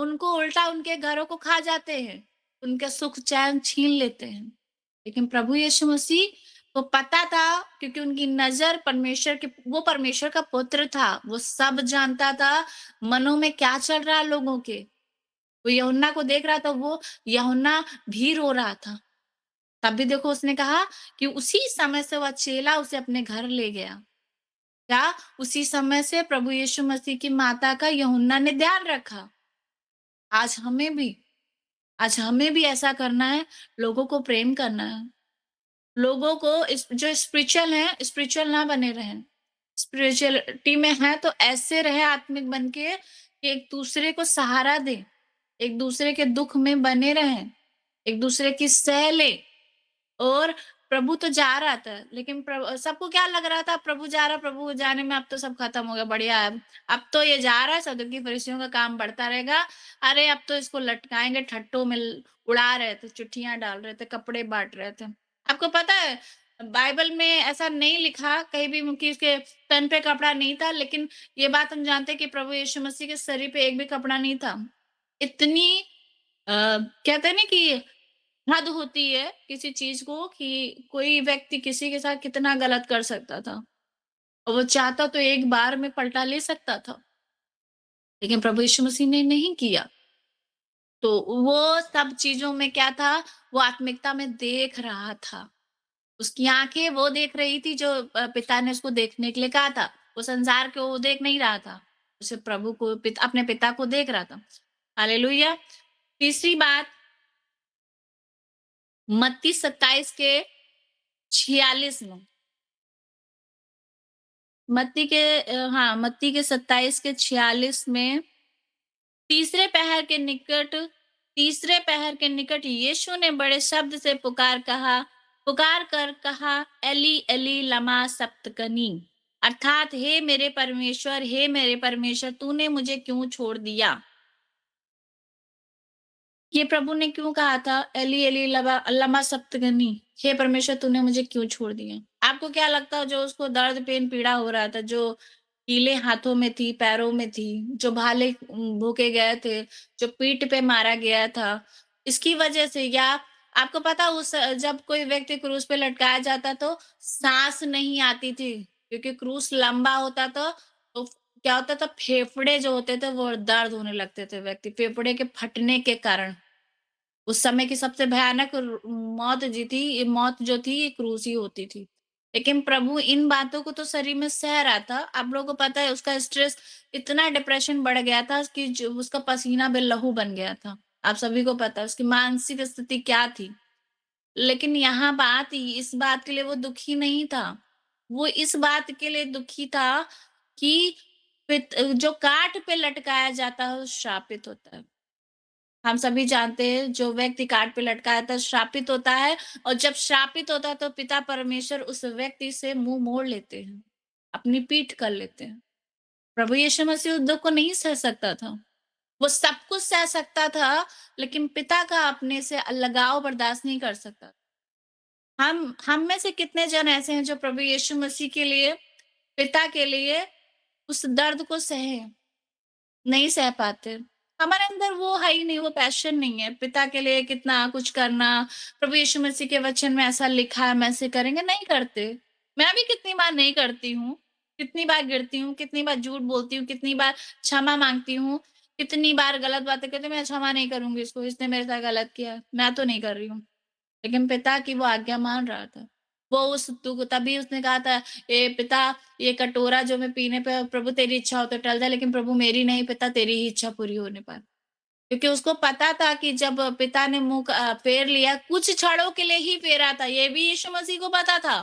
उनको उल्टा उनके घरों को खा जाते हैं, उनका सुख चैन छीन लेते हैं। लेकिन प्रभु यीशु मसीह को पता था, क्योंकि उनकी नजर वो परमेश्वर का पुत्र था। वो सब जानता था मनों में क्या चल रहा है लोगों के। वो यूहन्ना को देख रहा था, वो यूहन्ना भी रो रहा था। तब भी देखो उसने कहा कि उसी समय से वह चेला उसे अपने घर ले गया। क्या उसी समय से प्रभु यीशु मसीह की माता का यूहन्ना ने ध्यान रखा। आज हमें भी आज हमें भी ऐसा करना है, लोगों को प्रेम करना है। लोगों को जो स्पिरिचुअल है, स्पिरिचुअल ना बने रहें। स्पिरिचुअलिटी में है तो ऐसे रहे आत्मिक बन के कि एक दूसरे को सहारा दे, एक दूसरे के दुख में बने रहें, एक दूसरे की सह ले। और प्रभु तो जा रहा था, लेकिन सबको क्या लग रहा था, प्रभु जा रहा, प्रभु जाने में अब तो सब खत्म हो गया, बढ़िया है। अब तो ये जा रहा है, सदुकी फरीसियों का काम बढ़ता रहेगा। अरे अब तो इसको लटकाएंगे, ठट्टों में उड़ा रहे थे, चिट्ठियां डाल रहे थे, कपड़े बांट रहे थे। आपको पता है बाइबल में ऐसा नहीं लिखा कहीं भी कि इसके तन पे कपड़ा नहीं था, लेकिन ये बात हम जानते हैं कि प्रभु यीशु मसीह के शरीर पे एक भी कपड़ा नहीं था। इतनी कहते हैं ना कि हद होती है किसी चीज को, कि कोई व्यक्ति किसी के साथ कितना गलत कर सकता था, और वो चाहता तो एक बार में पलटा ले सकता था, लेकिन प्रभु यीशु मसीह ने नहीं किया। तो वो सब चीजों में क्या था, वो आत्मिकता में देख रहा था। उसकी आंखें वो देख रही थी जो पिता ने उसको देखने के लिए कहा था। वो संसार को वो देख नहीं रहा था, उसे प्रभु को अपने पिता को देख रहा था। हालेलुया। तीसरी बात, मत्ती 27 के 46 में, मत्ती के 27 के 46 में, तीसरे पहर के निकट यीशु ने बड़े शब्द से पुकार कर कहा, एली एली लमा सबक्तनी, अर्थात हे मेरे परमेश्वर, तूने मुझे क्यों छोड़ दिया? ये प्रभु ने क्यों कहा था, एली एली लमा सबक्तनी, हे परमेश्वर तूने मुझे क्यों छोड़ दिया? आपको क्या लगता है जो उसको दर्द पेन पीड़ा हो रहा था, जो कीलें हाथों में थी, पैरों में थी, जो भाले भूके गए थे, जो पीठ पे मारा गया था, इसकी वजह से? या आपको पता उस जब कोई व्यक्ति क्रूस पे लटकाया जाता तो सांस नहीं आती थी, क्योंकि क्रूस लंबा होता था। तो क्या होता था, फेफड़े जो होते थे वो दर्द होने लगते थे, व्यक्ति फेफड़े के फटने के कारण। उस समय की सबसे भयानक मौत जो थी ये क्रूस ही होती थी। लेकिन प्रभु इन बातों को तो शरीर में सह रहा था। आप लोगों को पता है उसका स्ट्रेस, इतना डिप्रेशन बढ़ गया था कि जो उसका पसीना भी लहू बन गया था। आप सभी को पता है उसकी मानसिक स्थिति क्या थी। लेकिन यहाँ इस बात के लिए वो दुखी नहीं था। वो इस बात के लिए दुखी था कि जो काठ पे लटकाया जाता है वो श्रापित होता है। हम सभी जानते हैं जो व्यक्ति काट पे लटकाया था श्रापित होता है, और जब श्रापित होता है तो पिता परमेश्वर उस व्यक्ति से मुंह मोड़ लेते हैं, अपनी पीठ कर लेते हैं। प्रभु यीशु मसीह उस दुख को नहीं सह सकता था। वो सब कुछ सह सकता था, लेकिन पिता का अपने से अलगाव बर्दाश्त नहीं कर सकता। हम में से कितने जन ऐसे हैं जो प्रभु यीशु मसीह के लिए, पिता के लिए उस दर्द को सहे, नहीं सह पाते। हमारे अंदर वो है ही नहीं, वो पैशन नहीं है पिता के लिए कितना कुछ करना। प्रभु यीशु मसीह के वचन में ऐसा लिखा है, हम ऐसे करेंगे, नहीं करते। मैं भी कितनी बार नहीं करती हूँ, कितनी बार गिरती हूँ, कितनी बार झूठ बोलती हूँ, कितनी बार क्षमा मांगती हूँ, कितनी बार गलत बातें करती हूँ, मैं क्षमा नहीं करूंगी इसको, इसने मेरे साथ गलत किया, मैं तो नहीं कर रही हूँ। लेकिन पिता की वो आज्ञा मान रहा था। वो उस दुःख, तभी उसने कहा था, "ए पिता, ये कटोरा जो मैं पीने पे, प्रभु तेरी इच्छा हो तो टल जाए, लेकिन प्रभु मेरी नहीं पिता तेरी ही इच्छा पूरी होने पाए।" क्योंकि उसको पता था कि जब पिता ने फेर लिया, कुछ क्षणों के लिए ही फेरा था, ये भी यीशु मसीह को पता था,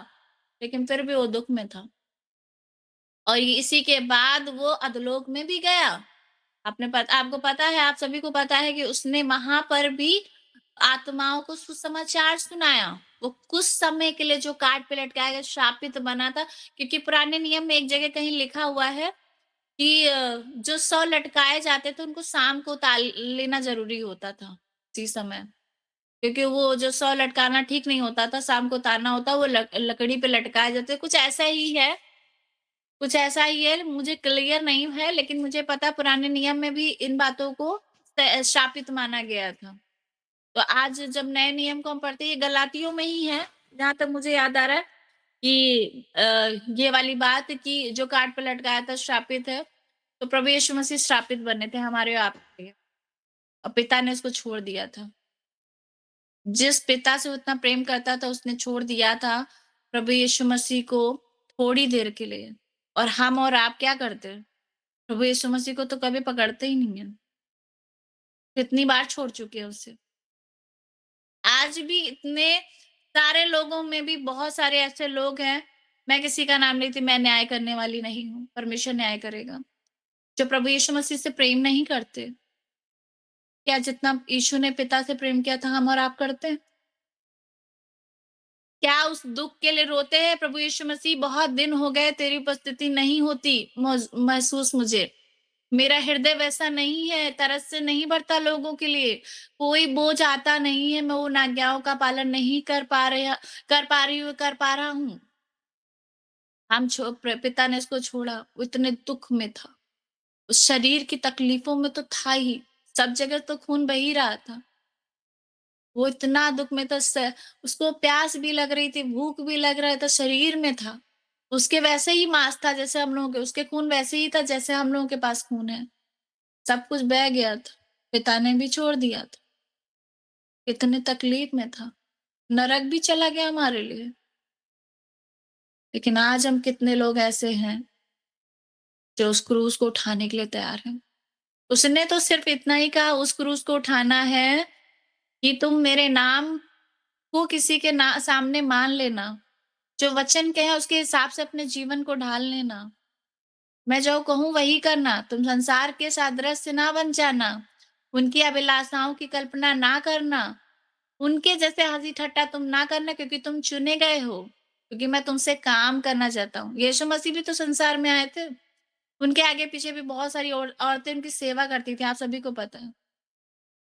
लेकिन फिर भी वो दुःख में था। और इसी के बाद वो अधोलोक में भी गया। आपको पता है, आप सभी को पता है कि उसने वहाँ पर भी आत्माओं को सुसमाचार सुनाया। वो कुछ समय के लिए जो काट पे लटकाया गया, श्रापित बना था, क्योंकि पुराने नियम में एक जगह कहीं लिखा हुआ है कि जो 100 लटकाए जाते थे, उनको शाम को उतार लेना ज़रूरी होता था, उसी समय। क्योंकि वो जो 100 लटकाना ठीक नहीं होता था, शाम को उतारना होता, वो लकड़ी पे लटकाए जाते, कुछ ऐसा ही है, मुझे क्लियर नहीं है, लेकिन मुझे पता है पुराने नियम में भी इन बातों को शापित माना गया था। तो आज जब नए नियम को हम पढ़ते हैं, ये गलातियों में ही है, जहाँ तक मुझे याद आ रहा है कि ये वाली बात कि जो काट पे लटकाया था श्रापित है, तो प्रभु यीशु मसीह श्रापित बने थे हमारे और आपके लिए, और पिता ने उसको छोड़ दिया था। जिस पिता से वो इतना प्रेम करता था, उसने छोड़ दिया था प्रभु यीशु मसीह को थोड़ी देर के लिए। और हम और आप क्या करते हैं? प्रभु यीशु मसीह को तो कभी पकड़ते ही नहीं है। कितनी बार छोड़ चुके हैं उसे। आज भी इतने सारे लोगों में भी बहुत सारे ऐसे लोग हैं, मैं किसी का नाम लेती, मैं न्याय करने वाली नहीं हूँ, परमेश्वर न्याय करेगा, जो प्रभु यीशु मसीह से प्रेम नहीं करते। क्या जितना यीशु ने पिता से प्रेम किया था, हम और आप करते हैं? क्या उस दुःख के लिए रोते हैं, प्रभु यीशु मसीह बहुत दिन हो गए तेरी उपस्थिति नहीं होती महसूस मुझे। मेरा हृदय वैसा नहीं है, तरस से नहीं भरता लोगों के लिए। कोई बोझ आता नहीं है, मैं उन आज्ञाओं का पालन नहीं कर पा रहा हूँ। हम पिता ने इसको छोड़ा, वो इतने दुःख में था। उस शरीर की तकलीफों में तो था ही, सब जगह तो खून बह ही रहा था। वो इतना दुःख में था, उसको प्यास भी लग रही थी, भूख भी लग रहा था, शरीर में था। उसके वैसे ही मांस था जैसे हम लोगों के, उसके खून वैसे ही था जैसे हम लोगों के पास खून है। सब कुछ बह गया था, पिता ने भी छोड़ दिया था। कितने तकलीफ में था, नरक भी चला गया हमारे लिए। लेकिन आज हम कितने लोग ऐसे हैं जो उस क्रूस को उठाने के लिए तैयार हैं। उसने तो सिर्फ इतना ही कहा, उस क्रूस को उठाना है कि तुम मेरे नाम को किसी के सामने मान लेना, जो वचन कहे उसके हिसाब से अपने जीवन को ढाल लेना। मैं जो कहूँ वही करना, तुम संसार के सादृश्य ना बन जाना, उनकी अभिलाषाओं की कल्पना ना करना, उनके जैसे हंसी ठट्टा तुम ना करना, क्योंकि तुम चुने गए हो, क्योंकि मैं तुमसे काम करना चाहता हूँ। यीशु मसीह भी तो संसार में आए थे, उनके आगे पीछे भी बहुत सारी औरतें उनकी सेवा करती थी, आप सभी को पता है।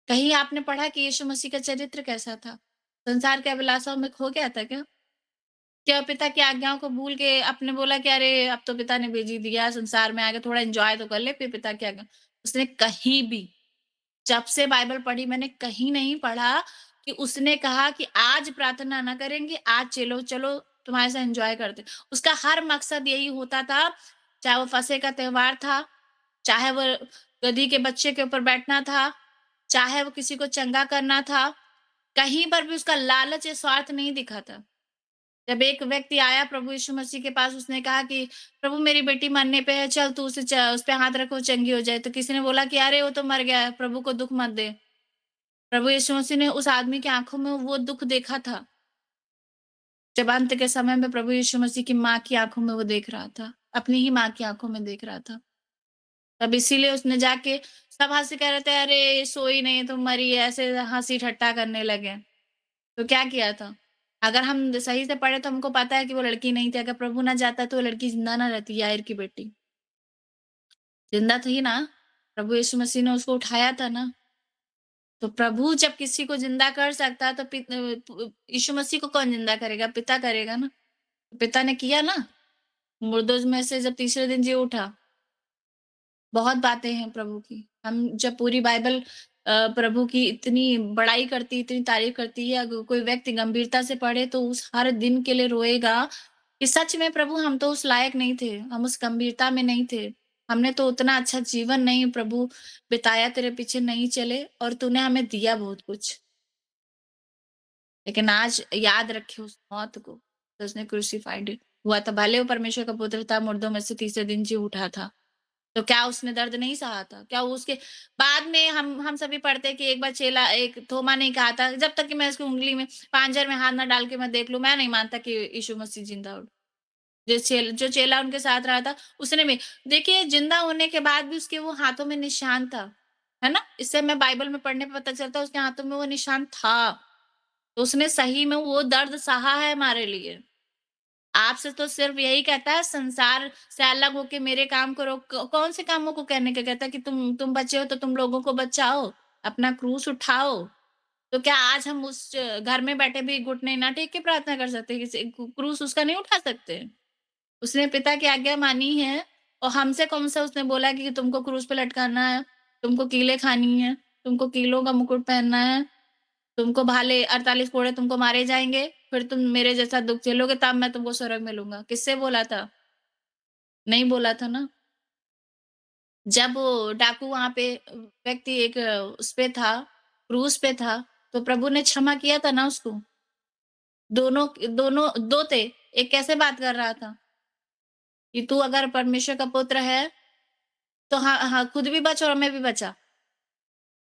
कहीं आपने पढ़ा कि यीशु मसीह का चरित्र कैसा था? संसार के अभिलाषाओं में खो गया था क्या? क्या पिता की आज्ञाओं को भूल के आपने बोला कि अरे अब तो पिता ने भेज ही दिया, संसार में आके थोड़ा एन्जॉय तो कर ले, फिर पिता की आज्ञा। उसने कहीं भी, जब से बाइबल पढ़ी मैंने, कहीं नहीं पढ़ा कि उसने कहा कि आज प्रार्थना ना करेंगे, आज चलो चलो तुम्हारे साथ एन्जॉय करते। उसका हर मकसद यही होता था, चाहे वो फसह का त्योहार था, चाहे वो गधी के बच्चे के ऊपर बैठना था, चाहे वो किसी को चंगा करना था, कहीं पर भी उसका लालच या स्वार्थ नहीं दिखा था। जब एक व्यक्ति आया प्रभु यीशु मसीह के पास, उसने कहा कि प्रभु मेरी बेटी मरने पे है, चल तू उस पे हाथ रखो चंगी हो जाए। तो किसी ने बोला कि अरे वो तो मर गया है, प्रभु को दुःख मत दे। प्रभु यीशु मसीह ने उस आदमी की आँखों में वो दुःख देखा था। जब अंत के समय में प्रभु यीशु मसीह की माँ की आँखों में वो देख रहा था, अपनी ही माँ की आँखों में देख रहा था। तब इसीलिए उसने जाके, सब हँसी कह रहे थे, "अरे ये सोई नहीं तो मरी है", ऐसे हँसी ठट्टा करने लगे। तो क्या किया था? अगर हम सही से पढ़े तो हमको पता है कि वो लड़की नहीं थी, अगर प्रभु ना जाता तो वो लड़की ज़िंदा ना रहती, याईर की बेटी। ज़िंदा थी ना, प्रभु यीशु मसीह ने उसको उठाया था ना। तो प्रभु जब किसी को ज़िंदा कर सकता है तो यीशु मसीह को कौन ज़िंदा करेगा? पिता करेगा ना। पिता ने किया ना, मुर्दों में से जब तीसरे दिन जी उठा। बहुत बातें हैं प्रभु की। हम जब पूरी बाइबल प्रभु की इतनी बड़ाई करती, इतनी तारीफ़ करती है, अगर कोई व्यक्ति गंभीरता से पढ़े तो उस हर दिन के लिए रोएगा कि सच में प्रभु हम तो उस लायक नहीं थे, हम उस गंभीरता में नहीं थे। हमने तो उतना अच्छा जीवन नहीं प्रभु बिताया, तेरे पीछे नहीं चले और तूने हमें दिया बहुत कुछ। लेकिन आज याद रखे उस मौत को, तो उसने क्रूसिफाइड हुआ था। भले वो परमेश्वर का पुत्र था, मुर्दों में से तीसरे दिन जी उठा था। तो क्या उसने दर्द नहीं सहा था? क्या उसके बाद में हम सभी पढ़ते हैं कि एक बार एक थोमा ने कहा था, जब तक कि मैं उसकी उँगली में पांजर में हाथ ना डाल के मैं देख लूँ, मैं नहीं मानता कि यीशु मसीह जिंदा उठ। जो चेला उनके साथ रहा था, उसने भी देखिए जिंदा होने के बाद भी उसके वो हाथों में निशान था, है ना? इससे हमें बाइबल में पढ़ने पे पता चलता है उसके हाथों में वो निशान था। तो उसने सही में वो दर्द सहा है हमारे लिए। आपसे तो सिर्फ यही कहता है संसार से अलग होके मेरे काम करो। कौन से कामों को कहने का कहता है कि तुम बचे हो तो तुम लोगों को बचाओ, अपना क्रूस उठाओ। तो क्या आज हम उस घर में बैठे भी घुटने ना टेक के प्रार्थना कर सकते? किसी क्रूस उसका नहीं उठा सकते? उसने पिता की आज्ञा मानी है और हमसे कौन सा उसने बोला कि तुमको क्रूस पे लटकाना है, तुमको कीलें खानी है, तुमको कीलों का मुकुट पहनना है, तुमको भाले 48 कोड़े तुमको मारे जाएँगे, फिर तुम मेरे जैसा दुःख झेलोगे तब मैं तुमको स्वर्ग में लूँगा। किससे बोला था? नहीं बोला था ना। जब वो डाकू वहाँ पे व्यक्ति एक उस पे था, क्रूस पे था, तो प्रभु ने क्षमा किया था ना उसको। दोनों दोनों 2 थे, एक कैसे बात कर रहा था कि तू अगर परमेश्वर का पुत्र है, तो हाँ, हाँ, खुद भी बच और हमें भी बचा।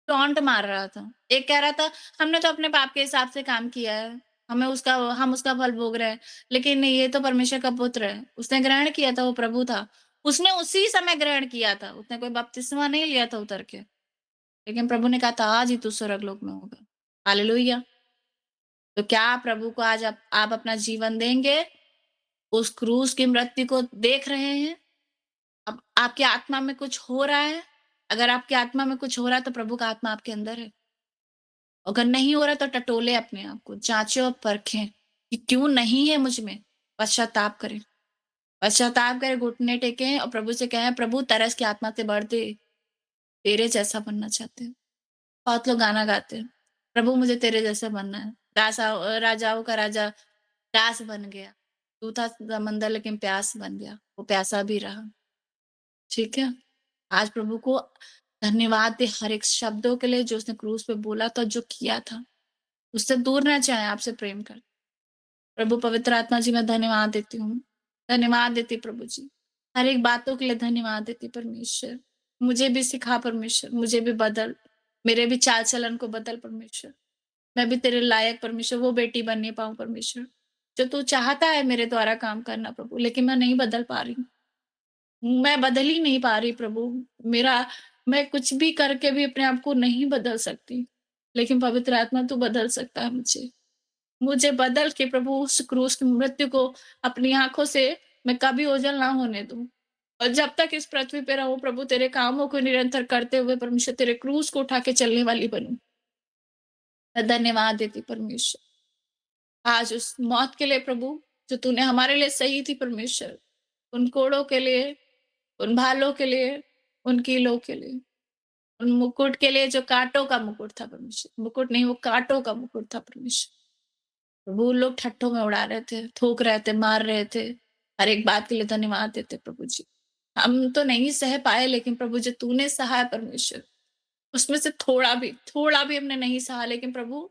टॉन्ट मार रहा था। एक कह रहा था हमने तो अपने पाप के हिसाब से काम किया है, हम उसका फल भोग रहे हैं, लेकिन ये तो परमेश्वर का पुत्र है। उसने ग्रहण किया था, वो प्रभु था। उसने उसी समय ग्रहण किया था, उसने कोई बपतिस्मा नहीं लिया था उतर के। लेकिन प्रभु ने कहा था आज ही तू स्वर्गलोक में होगा। हालेलुया! तो क्या प्रभु को आज आप अपना जीवन देंगे? उस क्रूस की मृत्यु को देख रहे हैं? अब आपकी आत्मा में कुछ हो रहा है? अगर आपकी आत्मा में कुछ हो रहा है तो प्रभु का आत्मा आपके अंदर है। अगर नहीं हो रहा तो टटोले अपने आप को, जाँचें और परखें कि क्यों नहीं है मुझ में? पश्चाताप करें। पश्चाताप करें, घुटने टेकें और प्रभु से कहें, प्रभु तरस की आत्मा से भर दे, तेरे जैसा बनना चाहते हैं। बहुत लोग गाना गाते हैं, प्रभु मुझे तेरे जैसा बनना है। राजाओं का राजा दास बन गया। तू था समंदर लेकिन प्यास बन गया, वो प्यासा भी रहा। ठीक है? आज प्रभु को धन्यवाद दे हर एक शब्दों के लिए जो उसने क्रूस पे बोला था, जो किया था। उससे दूर ना जाएँ, आपसे प्रेम कर। प्रभु पवित्र आत्मा जी मैं धन्यवाद देती हूँ। धन्यवाद देती प्रभु जी। हर एक बातों के लिए धन्यवाद देती परमेश्वर। मुझे भी सिखा परमेश्वर, मुझे भी बदल। मेरे भी चाल-चलन को बदल परमेश्वर। मैं भी तेरे लायक परमेश्वर वो बेटी बनने पाऊँ परमेश्वर, जो तू चाहता है मेरे द्वारा काम करना प्रभु, लेकिन मैं नहीं बदल पा रही हूँ। मैं बदल ही नहीं पा रही प्रभु। मेरा मैं कुछ भी करके भी अपने आप को नहीं बदल सकती, लेकिन पवित्र आत्मा तू बदल सकता है मुझे। मुझे बदल के प्रभु उस क्रूस की मृत्यु को अपनी आँखों से मैं कभी ओझल ना होने दूँ। और जब तक इस पृथ्वी पे रहूँ प्रभु तेरे कामों को निरंतर करते हुए परमेश्वर तेरे क्रूस को उठा के चलने वाली बनूँ। मैं धन्यवाद देती परमेश्वर। आज उस मौत के लिए प्रभु जो तूने हमारे लिए सही थी परमेश्वर, उन कोड़ों के लिए, उन भालों के लिए, उन कीलों के लिए, उन मुकुट के लिए जो काँटों का मुकुट था परमेश्वर। मुकुट नहीं वो काँटों का मुकुट था परमेश्वर। प्रभु लोग ठट्ठों में उड़ा रहे थे, थूक रहे थे, मार रहे थे। हर एक बात के लिए धन्यवाद देते प्रभु जी। हम तो नहीं सह पाए लेकिन प्रभु जो तूने सहा है परमेश्वर, उसमें से थोड़ा भी हमने नहीं सहा लेकिन प्रभु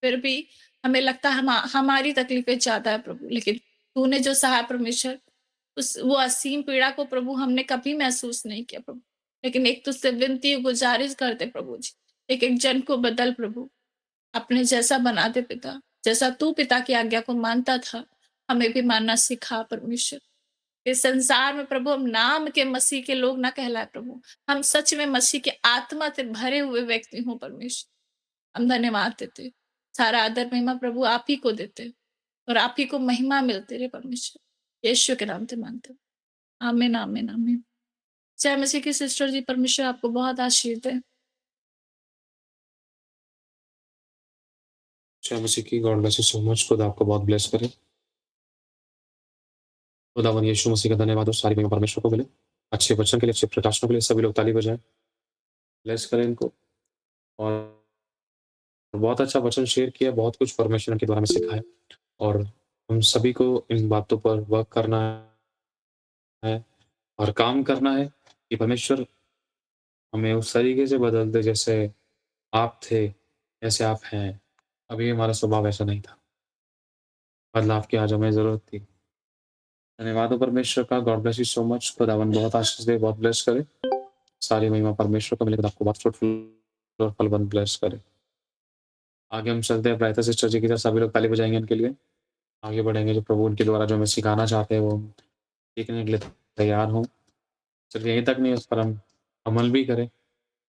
फिर भी हमें लगता है हमारी तकलीफ़ें ज़्यादा है प्रभु, लेकिन तूने जो सहा परमेश्वर उस वो असीम पीड़ा को प्रभु हमने कभी महसूस नहीं किया प्रभु। लेकिन एक तुझसे विनती गुज़ारिश करते प्रभु जी, एक-एक जन को बदल प्रभु। अपने जैसा बना दे पिता, जैसा तू पिता की आज्ञा को मानता था, हमें भी मानना सिखा परमेश्वर। इस संसार में प्रभु हम नाम के मसीह के लोग ना कहलाए प्रभु, हम सच में मसीह के आत्मा से भरे हुए व्यक्ति हों परमेश्वर। हम धन्यवाद देते, सारा आदर महिमा प्रभु आप ही को देते और आप ही को महिमा मिलती रहे परमेश्वर। यीशु के नाम से मांगते हैं। आमीन, आमीन, आमीन। जय मसीह की सिस्टर जी, परमेश्वर आपको बहुत आशीष दे। जय मसीह की। God bless you so much. खुदा आपको बहुत ब्लेस करे। खुदावन यीशु मसीह का धन्यवाद हो, सारी महिमा परमेश्वर को मिले। अच्छे वचन के लिए, अच्छे प्रकाशनों के लिए सभी लोग ताली बजाएं। ब्लेस करें इनको। और बहुत अच्छा वचन शेयर किया, बहुत कुछ परमेश्वर के द्वारा हमें सिखाया और हम सभी को इन बातों पर वर्क करना है और काम करना है कि परमेश्वर हमें उस तरीके से बदल दे जैसे आप थे, जैसे आप हैं। अभी हमारा स्वभाव ऐसा नहीं था। बदलाव की आज हमें ज़रूरत थी। धन्यवाद हो परमेश्वर का। God bless you so much. खुदावन बहुत आशीष दे, बहुत ब्लेस करे। सारी महिमा परमेश्वर को मिले। खुदा आपको बहुत फ्रूटफुल और फलवंत ब्लेस करे। आगे हम चलते हैं प्रार्थना सिस्टर जी की तरफ। सभी लोग ताली बजाएंगे उनके लिए। आगे बढ़ेंगे। जो प्रभु उनके द्वारा जो हमें सिखाना चाहते हैं वो सीखने के लिए तैयार हों। सिर्फ यहीं तक नहीं, उस पर हम अमल भी करें,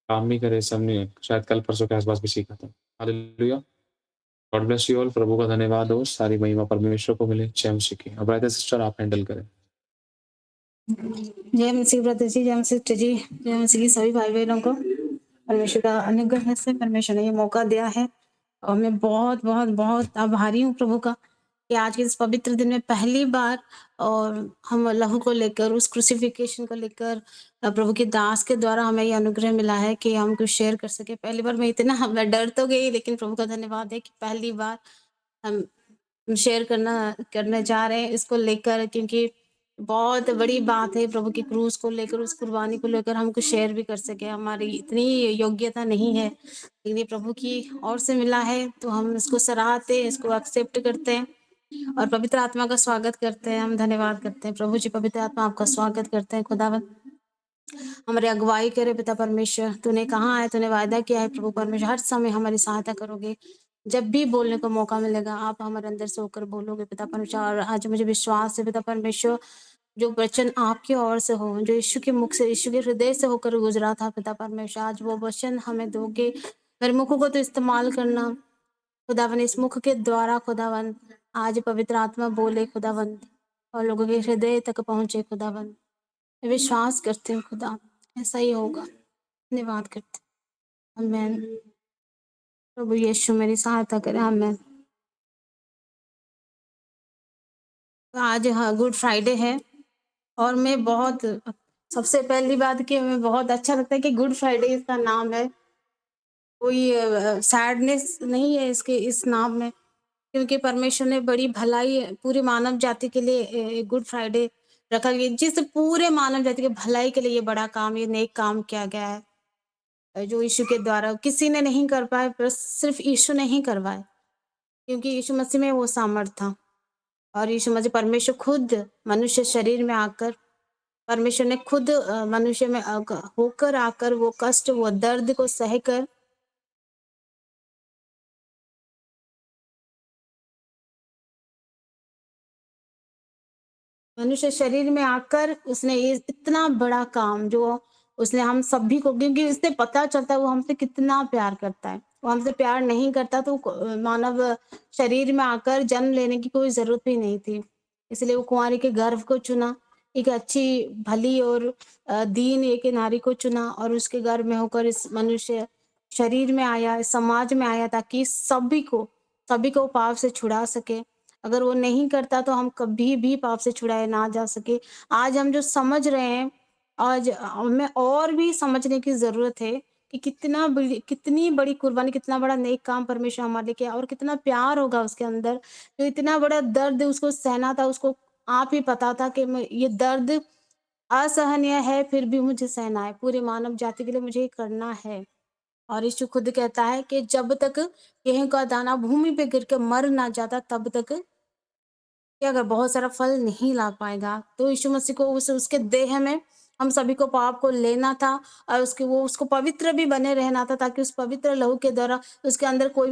काम भी करें। इसे हमने शायद कल-परसों के आस-पास भी सीखा था। Hallelujah! God bless you all. प्रभु का धन्यवाद हो, सारी महिमा परमेश्वर को मिले। जय मसीह की। अब ब्रदर सिस्टर आप हैंडल करें। जय मसीह ब्रदर जी, जय मसीह सिस्टर जी, जय मसीह की सभी भाई बहनों को परमेश्वर का अनुग्रह से परमेश्वर ने ये मौका दिया है और मैं बहुत बहुत बहुत आभारी हूँ प्रभु का कि आज के इस पवित्र दिन में पहली बार और हम लहू को लेकर उस क्रूसिफिकेशन को लेकर प्रभु के दास के द्वारा हमें ये अनुग्रह मिला है कि हम कुछ शेयर कर सके। पहली बार मैं डर तो गई, लेकिन प्रभु का धन्यवाद है कि पहली बार हम शेयर करने जा रहे हैं इसको लेकर, क्योंकि बहुत बड़ी बात है प्रभु की क्रूस को लेकर, उस कुर्बानी को लेकर हम कुछ शेयर भी कर सके। हमारी इतनी योग्यता नहीं है, लेकिन ये प्रभु की ओर से मिला है तो हम इसको सराहते हैं, इसको एक्सेप्ट करते हैं और पवित्र आत्मा का स्वागत करते हैं। हम धन्यवाद करते हैं प्रभु जी, पवित्र आत्मा आपका स्वागत करते हैं। खुदावन हमारी अगुवाई करे पिता परमेश्वर, तूने कहा है, तूने वायदा किया है प्रभु परमेश्वर, हर समय हमारी सहायता करोगे। जब भी बोलने को मौका मिलेगा आप हमारे अंदर से होकर बोलोगे पिता परमेश्वर। और आज मुझे विश्वास है पिता परमेश्वर, जो वचन आपकी ओर से हो, जो यीशु के मुख से, यीशु के हृदय से होकर गुजरा था पिता परमेश्वर, आज वो वचन हमें दोगे। मेरे मुख को तो इस्तेमाल करना खुदावन, इस मुख के द्वारा खुदावन आज पवित्र आत्मा बोले खुदावन और लोगों के हृदय तक पहुंचे खुदावन। मैं विश्वास करती हूँ खुदा ऐसा ही होगा। धन्यवाद करते हैं। आमीन। प्रभु यीशु मेरी सहायता करे। आमीन। आज हाँ गुड फ्राइडे है और मैं बहुत, सबसे पहली बात कि हमें बहुत अच्छा लगता है कि गुड फ्राइडे इसका नाम है। कोई सैडनेस नहीं है इसके इस नाम में, क्योंकि परमेश्वर ने बड़ी भलाई पूरी मानव जाति के लिए गुड फ्राइडे रखा गया, जिस पूरे मानव जाति की भलाई के लिए ये बड़ा काम, ये नेक काम किया गया है, जो यीशु के द्वारा किसी ने नहीं कर पाए, पर सिर्फ यीशु ने ही करवाए, क्योंकि यीशु मसीह में वो सामर्थ था। और यीशु मसीह परमेश्वर खुद मनुष्य शरीर में आकर, परमेश्वर ने खुद मनुष्य में होकर आकर वो कष्ट, वो दर्द को सहकर मनुष्य शरीर में आकर उसने ये इतना बड़ा काम जो उसने हम सभी को, क्योंकि उससे पता चलता है वो हमसे कितना प्यार करता है। वो हमसे प्यार नहीं करता तो मानव शरीर में आकर जन्म लेने की कोई जरूरत भी नहीं थी। इसलिए वो कुंवारी के गर्भ को चुना, एक अच्छी भली और दीन एक नारी को चुना और उसके गर्भ में होकर इस मनुष्य शरीर में आया, इस समाज में आया, ताकि सभी को पाप से छुड़ा सके। अगर वो नहीं करता तो हम कभी भी पाप से छुड़ाए ना जा सके। आज हम जो समझ रहे हैं, आज हमें और भी समझने की ज़रूरत है कि कितनी बड़ी कुर्बानी, कितना बड़ा नेक काम परमेश्वर हमारे लिए किया और कितना प्यार होगा उसके अंदर। जो इतना बड़ा दर्द उसको सहना था, उसको आप ही पता था कि मैं ये दर्द असहनीय है, फिर भी मुझे सहना है। पूरी मानव जाति के लिए मुझे ये करना है। और यीशु खुद कहता है कि जब तक गेहूँ का दाना भूमि पे गिर के मर ना जाता, तब तक कि अगर बहुत सारा फल नहीं ला पाएगा। तो यीशु मसीह को उसके देह में हम सभी को पाप को लेना था और उसको पवित्र भी बने रहना था, ताकि उस पवित्र लहू के द्वारा उसके अंदर कोई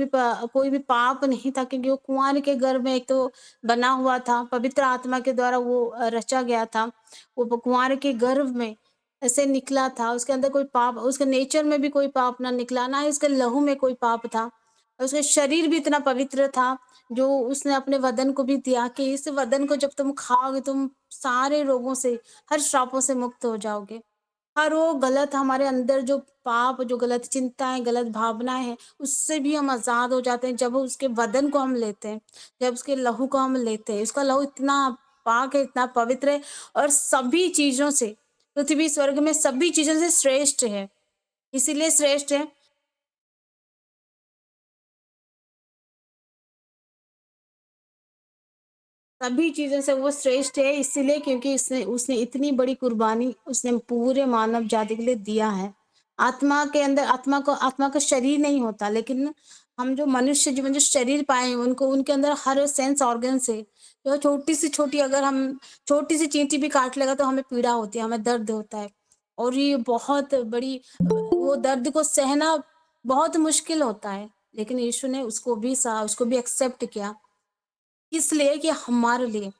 भी पाप नहीं था, क्योंकि वो कुंवारी के गर्भ में एक तो बना हुआ था, पवित्र आत्मा के द्वारा वो रचा गया था। वो कुंवारी के गर्भ में ऐसे निकला था, उसके अंदर कोई पाप, उसके नेचर में भी कोई पाप ना निकला, ना ही उसके लहू में कोई पाप था। और उसका शरीर भी इतना पवित्र था, जो उसने अपने वदन को भी दिया कि इस वदन को जब तुम खाओगे, तुम सारे रोगों से, हर श्रापों से मुक्त हो जाओगे। हर वो गलत हमारे अंदर जो पाप, जो गलत चिंताएँ, गलत भावनाएँ हैं, उससे भी हम आज़ाद हो जाते हैं जब उसके वदन को हम लेते हैं, जब उसके लहू को हम लेते हैं। उसका लहू इतना पाक है, इतना पवित्र है और सभी चीज़ों से, पृथ्वी स्वर्ग में सभी चीज़ों से श्रेष्ठ है। इसीलिए श्रेष्ठ है, सभी चीज़ों से वो श्रेष्ठ है, इसीलिए क्योंकि उसने उसने इतनी बड़ी कुर्बानी उसने पूरे मानव जाति के लिए दिया है। आत्मा के अंदर, आत्मा का शरीर नहीं होता, लेकिन हम जो मनुष्य जीवन जो शरीर पाए हैं, उनको उनके अंदर हर सेंस ऑर्गन से जो छोटी से छोटी, अगर हम छोटी सी चींटी भी काट लेगा तो हमें पीड़ा होती है, हमें दर्द होता है। और ये बहुत बड़ी वो दर्द को सहना बहुत मुश्किल होता है, लेकिन यीशु ने उसको भी सहा, उसको भी एक्सेप्ट किया। इसलिए कि हमारे लिए,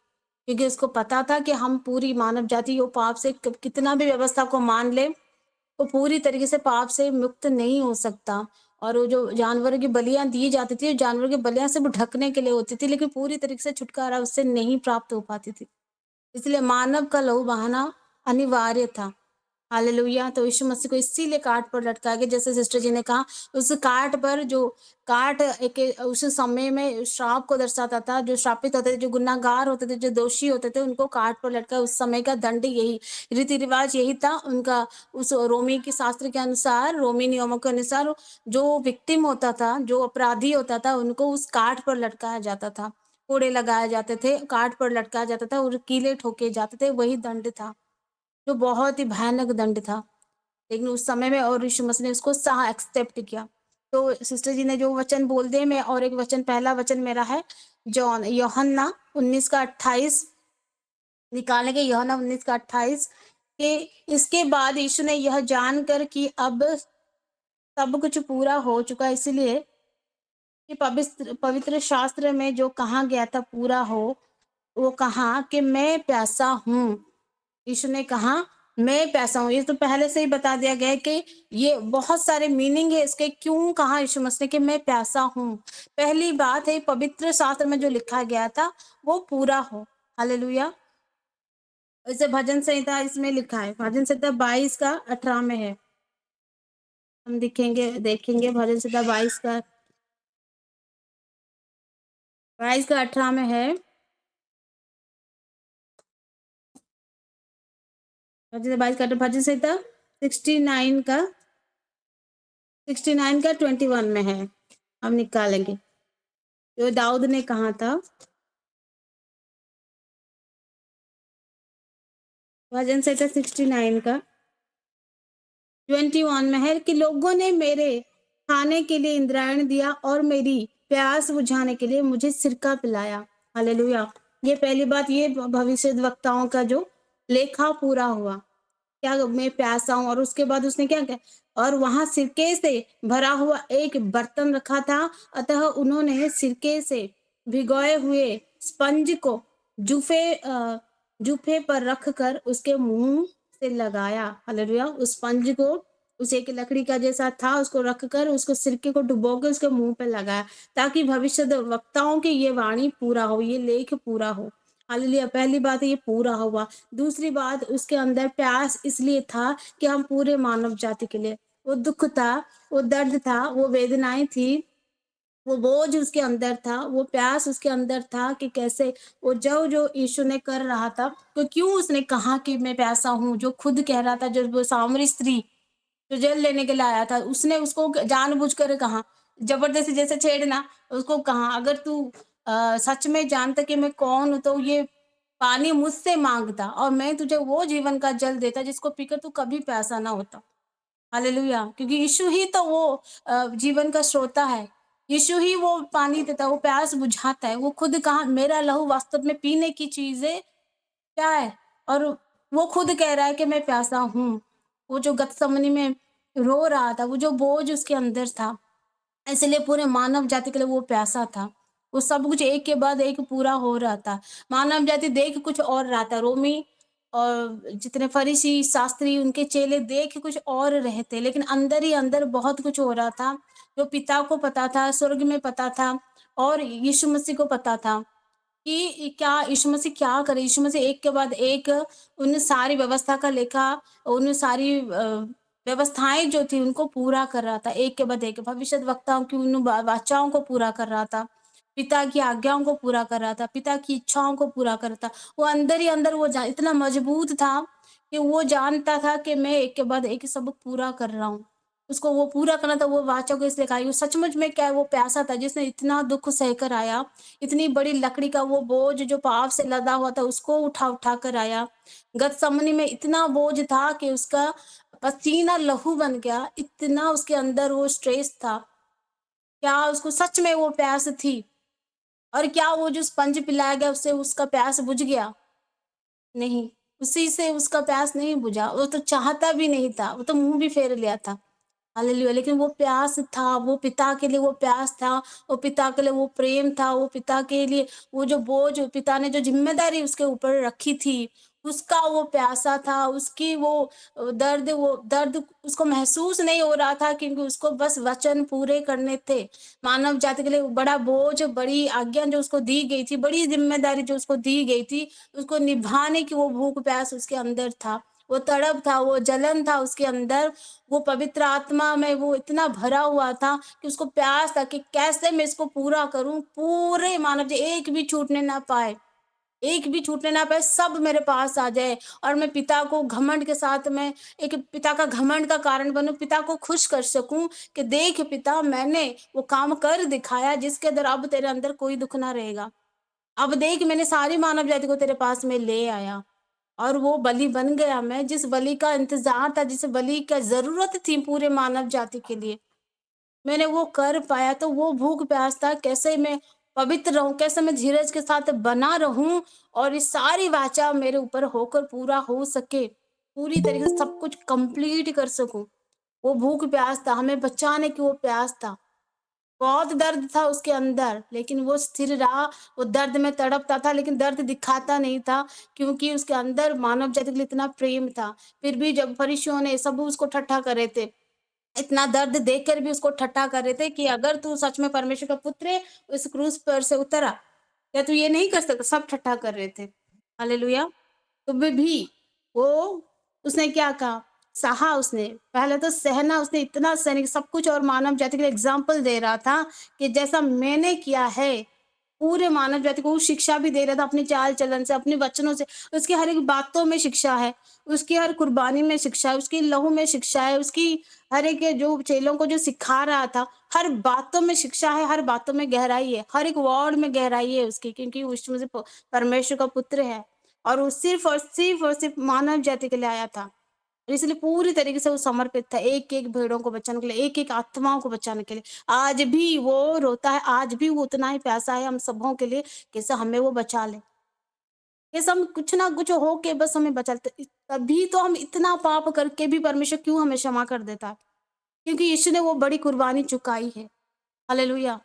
क्योंकि उसको पता था कि हम पूरी मानव जाति वो पाप से कितना भी व्यवस्था को मान ले, वो पूरी तरीके से पाप से मुक्त नहीं हो सकता। और वो जो जानवरों की बलियाँ दी जाती थी, जानवरों की बलियाँ सिर्फ़ ढकने के लिए होती थी, लेकिन पूरी तरीके से छुटकारा उससे नहीं प्राप्त हो पाती थी। इसलिए मानव का लहू बहाना अनिवार्य था। हालेलुया! तो यीशु मसीह को इसीलिए काट पर लटकाया गया। जैसे सिस्टर जी ने कहा, उस काट पर जो काट एक उस समय में श्राप को दर्शाता था, जो श्रापित होते थे, जो गुनाहगार होते थे, जो दोषी होते थे, उनको काट पर लटकाया। उस समय का दंड यही, रीति-रिवाज यही था उनका। उस रोमी के शास्त्र के अनुसार, रोमी नियमों के अनुसार जो विक्टिम होता था, जो अपराधी होता था, उनको उस काट पर लटकाया जाता था। कोड़े लगाए जाते थे, काट पर लटकाया जाता था और कीले ठोके जाते थे, वही दंड था। जो बहुत ही भयानक दंड था। लेकिन उस समय में और यीशु मसीह ने उसको सहा एक्सेप्ट किया। तो सिस्टर जी ने जो वचन बोल दिए, मैं और एक वचन, पहला वचन मेरा है जॉन यूहन्ना 19 का 28 निकालेंगे। यूहन्ना 19 का 28 कि इसके बाद यीशु ने यह जानकर कि अब सब कुछ पूरा हो चुका है, इसलिए कि पवित्र पवित्र शास्त्र में जो कहा गया था पूरा हो, वो कहा कि मैं प्यासा हूँ। यीशु ने कहा मैं प्यासा हूँ। ये तो पहले से ही बता दिया गया है कि ये बहुत सारे मीनिंग है इसके, क्यों कहा यीशु मसीह ने कि मैं प्यासा हूँ। पहली बात है पवित्र शास्त्र में जो लिखा गया था वो पूरा हो। हालेलुया! वैसे भजन संहिता इसमें लिखा है, भजन संहिता 22 का 18 में है। हम देखेंगे भजन संहिता 22 का 18 में है। भजन संहिता 69 का 21 में है। हम निकालेंगे जो दाऊद ने कहा था। भजन संहिता 69 का 21 में है कि लोगों ने मेरे खाने के लिए इंद्रायण दिया और मेरी प्यास बुझाने के लिए मुझे सिरका पिलाया। हालेलुया! ये पहली बात, ये भविष्यद्वक्ताओं का जो लेखा पूरा हुआ। क्या मैं प्यासा हूँ, और उसके बाद उसने क्या किया, और वहां सिरके से भरा हुआ एक बर्तन रखा था, अतः उन्होंने सिरके से भिगोए हुए स्पंज को जूफे पर रख कर उसके मुंह से लगाया। हालेलुया! उस स्पंज को, उस एक लकड़ी का जैसा था, उसको रख कर उसको सिरके को डुबो के उसके मुंह पे लगाया, ताकि भविष्य वक्ताओं की ये वाणी पूरा हो, ये लेख पूरा हो। हालेलुया! पहली बात है ये पूरा हुआ। दूसरी बात, उसके अंदर प्यास इसलिए था कि हम पूरे मानव जाति के लिए, वो दुख था, वो दर्द था, वो वेदनाएं थी, वो बोझ उसके अंदर था, वो प्यास उसके अंदर था कि कैसे वो जो यीशु ने कर रहा था, तो क्यों उसने कहा कि मैं प्यासा हूँ, जो खुद कह रहा था, जो वो सामरी स्त्री जो जल लेने के लिए आया था, उसने उसको जानबूझकर कहा, जबरदस्ती जैसे छेड़ना, उसको कहा अगर तू सच में जानता कि मैं कौन हूँ, तो ये पानी मुझसे मांगता और मैं तुझे वो जीवन का जल देता जिसको पीकर तू कभी प्यासा ना होता। हालेलुया! क्योंकि यीशु ही तो वो जीवन का स्रोता है। यीशु ही वो पानी देता है, वो प्यास बुझाता है। वो खुद कहा मेरा लहू वास्तव में पीने की चीज़ है, क्या है? और वो खुद कह रहा है कि मैं प्यासा हूँ। वो जो गतसमनी में रो रहा था, वो जो बोझ उसके अंदर था, इसलिए पूरे मानव जाति के लिए वो प्यासा था। वो सब कुछ एक के बाद एक पूरा हो रहा था। मानव जाति देख कुछ और रहा था। रोमी और जितने फरीसी, शास्त्री, उनके चेले देख कुछ और रहे थे, लेकिन अंदर ही अंदर बहुत कुछ हो रहा था, जो पिता को पता था, स्वर्ग में पता था और यीशु मसीह को पता था। कि क्या यीशु मसीह क्या करे? यीशु मसीह एक के बाद एक उन सारी व्यवस्था का लेखा, उन सारी व्यवस्थाएँ जो थी उनको पूरा कर रहा था, एक के बाद एक। भविष्यद्वक्ताओं की उन वाचाओं को पूरा कर रहा था। पिता की आज्ञाओं को पूरा कर रहा था, पिता की इच्छाओं को पूरा कर रहा था। वो अंदर ही अंदर वो इतना मजबूत था कि वो जानता था कि मैं एक के बाद एक सब पूरा कर रहा हूँ। उसको वो पूरा करना था, वो वाचा को इसलिए कहा, वो सचमुच में क्या है, वो प्यासा था जिसने इतना दुःख सहकर आया, इतनी बड़ी लकड़ी का वो बोझ जो पाप से लदा हुआ था उसको उठा कर आया। गतसमनी में इतना बोझ था कि उसका पसीना लहू बन गया, इतना उसके अंदर वो स्ट्रेस था। क्या उसको सच में वो प्यास थी? और क्या वो जो स्पंज पिलाया गया उससे उसका प्यास बुझ गया? नहीं, उसी से उसका प्यास नहीं बुझा। वो तो चाहता भी नहीं था, वो तो मुँह भी फेर लिया था। हालेलुया। लेकिन वो प्यास था, वो पिता के लिए वो प्यास था, वो पिता के लिए वो प्रेम था, वो पिता के लिए वो जो बोझ पिता ने जो ज़िम्मेदारी उसके ऊपर रखी थी, उसका वो प्यासा था, उसकी वो दर्द उसको महसूस नहीं हो रहा था, क्योंकि उसको बस वचन पूरे करने थे। मानव जाति के लिए वो बड़ा बोझ, बड़ी आज्ञा जो उसको दी गई थी, बड़ी ज़िम्मेदारी जो उसको दी गई थी, उसको निभाने की वो भूख-प्यास उसके अंदर था। वो तड़प था, वो जलन था उसके अंदर, वो पवित्र आत्मा में वो इतना भरा हुआ था कि उसको प्यास था कि कैसे मैं इसको पूरा करूँ, पूरे मानव एक भी छूटने ना पाए, एक भी छूटने ना पाए, सब मेरे पास आ जाए और मैं पिता को घमंड के साथ में एक पिता का घमंड का कारण बनूँ, पिता को खुश कर सकूँ कि देख पिता मैंने वो काम कर दिखाया जिसके अंदर अब तेरे अंदर कोई दुःख ना रहेगा। अब देख मैंने सारी मानव जाति को तेरे पास में ले आया और वो बलि बन गया मैं, जिस बलि का इंतज़ार था, जिस बलि का ज़रूरत थी पूरे मानव जाति के लिए, मैंने वो कर पाया। तो वो भूख-प्यास था, कैसे मैं पवित्र रहूँ, कैसे मैं धीरज के साथ बना रहूँ और ये सारी वाचा मेरे ऊपर होकर पूरा हो सके, पूरी तरीके से सब कुछ कंप्लीट कर सकूँ। वो भूख-प्यास था, हमें बचाने की वो प्यास था। बहुत दर्द था उसके अंदर, लेकिन वो स्थिर रहा, वो दर्द में तड़पता था, लेकिन दर्द दिखाता नहीं था, क्योंकि उसके अंदर मानव जाति के लिए इतना प्रेम था। फिर भी जब फरीसियों ने सब उसको ठट्ठा कर रहे थे, इतना दर्द देखकर भी उसको ठट्ठा कर रहे थे कि अगर तू सच में परमेश्वर का पुत्र है, इस क्रूस पर से उतर आ। क्या तू ये नहीं कर सकता? सब ठट्ठा कर रहे थे। हालेलुया! तो वे भी वो उसने क्या कहा? सहा उसने, पहले तो सहना उसने इतना सहने सब कुछ और मानव जाति के लिए एग्ज़ाम्पल दे रहा था कि जैसा मैंने किया है, पूरे मानव जाति को वो शिक्षा भी दे रहा था अपनी चाल-चलन से, अपने वचनों से। उसकी हर एक बातों में शिक्षा है, उसकी हर कुर्बानी में शिक्षा है, उसकी लहू में शिक्षा है, उसकी हर एक जो चेलों को जो सिखा रहा था, हर बातों में शिक्षा है, हर बातों में गहराई है, हर एक वर्ड में गहराई है उसकी, क्योंकि वो यीशु मसीह प परमेश्वर का पुत्र है और वो सिर्फ़ मानव जाति के लिए आया था। इसलिए पूरी तरीके से वो समर्पित था, एक-एक भेड़ों को बचाने के लिए, एक-एक आत्माओं को बचाने के लिए। आज भी वो रोता है, आज भी वो उतना ही प्यासा है हम सबों के लिए, कैसे हमें वो बचा ले। कैसे हम कुछ ना कुछ हो के बस हमें बचा ले। तभी तो हम इतना पाप करके भी परमेश्वर क्यों हमें क्षमा कर देता है? क्योंकि यीशु ने वो बड़ी कुर्बानी चुकाई है। हालेलुया!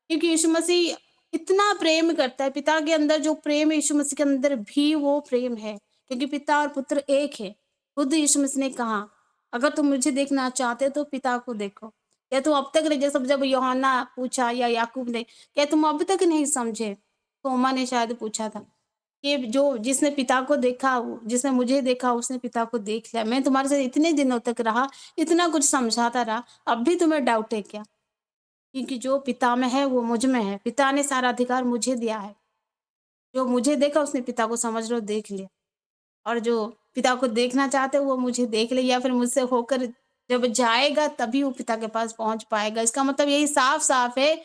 क्योंकि यीशु मसीह इतना प्रेम करता है, पिता के अंदर जो प्रेम है यीशु मसीह के अंदर भी वो प्रेम है, क्योंकि पिता और पुत्र एक है। खुद यीशु मसीह ने कहा, "अगर तुम मुझे देखना चाहते हो तो पिता को देखो।" क्या तुम अब तक नहीं जैसे जब यूहन्ना पूछा या याकूब ने, "क्या तुम अब तक नहीं समझे?" थोमा ने शायद पूछा था, कि जो जिसने पिता को देखा जिसने मुझे देखा उसने पिता को देख लिया। मैं तुम्हारे साथ इतने दिनों तक रहा, इतना कुछ समझाता रहा, अब भी तुम्हें डाउट है क्या? क्योंकि जो पिता में है वो मुझ में है। पिता ने सारा अधिकार मुझे दिया है। जो मुझे देखा उसने पिता को समझ लो देख लिया और जो पिता को देखना चाहते हैं वो मुझे देख ले या फिर मुझसे होकर जब जाएगा तभी वो पिता के पास पहुँच पाएगा। इसका मतलब यही साफ-साफ है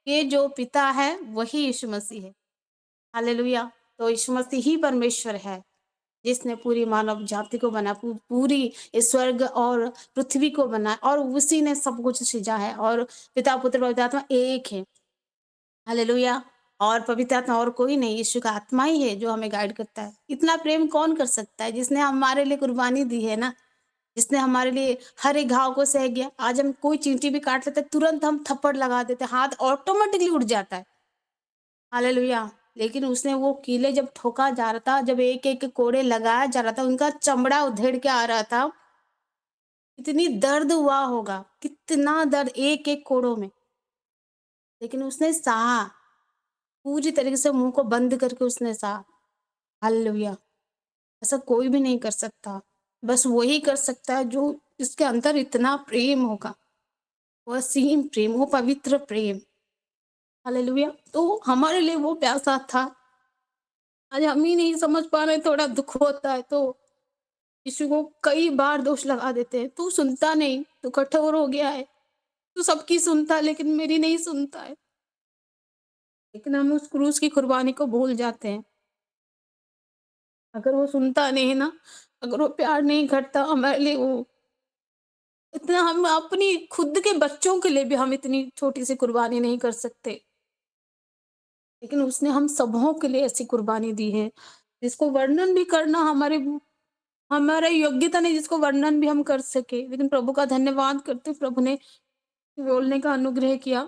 कि जो पिता है वही यीशु मसीह है। हालेलुया! तो यीशु मसीह ही परमेश्वर है। जिसने पूरी मानव जाति को बना पूरी इस स्वर्ग और पृथ्वी को बनाया और उसी ने सब कुछ सृजा है और पिता पुत्र पवित्र आत्मा एक है। हालेलुया! और पवित्र आत्मा और कोई नहीं, यीशु का आत्मा ही है जो हमें गाइड करता है। इतना प्रेम कौन कर सकता है जिसने हमारे लिए कुर्बानी दी है ना, जिसने हमारे लिए हर एक घाव को सह गया। आज हम कोई चींटी भी काट लेते हैं तुरंत हम थप्पड़ लगा देते हैं, हाथ ऑटोमेटिकली उठ जाता है। हालेलुया! लेकिन उसने वो कीले जब ठोका जा रहा था, जब एक-एक कोड़े लगाया जा रहा था, उनका चमड़ा उधेड़ के आ रहा था, कितनी दर्द हुआ होगा, कितना दर्द एक-एक कोड़ों में। लेकिन उसने सहा, पूरी तरीके से मुँह को बंद करके उसने सहा। हालेलुया! ऐसा कोई भी नहीं कर सकता, बस वही कर सकता है जो जिसके अंदर इतना प्रेम होगा, वो असीम प्रेम, वो पवित्र प्रेम। हालेलुया! तो हमारे लिए वो प्यासा था। आज हम ही नहीं समझ पा रहे, थोड़ा दुःख होता है तो यीशु को कई बार दोष लगा देते हैं, तू सुनता नहीं, तू कठोर हो गया है, तू सबकी सुनता है लेकिन मेरी नहीं सुनता है। लेकिन हम उस क्रूस की कुर्बानी को भूल जाते हैं। अगर वो सुनता नहीं है ना, अगर वो प्यार नहीं करता हमारे लिए वो इतना हम अपनी खुद के बच्चों के लिए भी हम इतनी छोटी-सी कुर्बानी नहीं कर सकते। लेकिन उसने हम सबों के लिए ऐसी कुर्बानी दी है, जिसको वर्णन भी करना हमारे हमारा योग्यता नहीं जिसको वर्णन भी हम कर सके, लेकिन प्रभु का धन्यवाद करते हैं, प्रभु ने बोलने का अनुग्रह किया।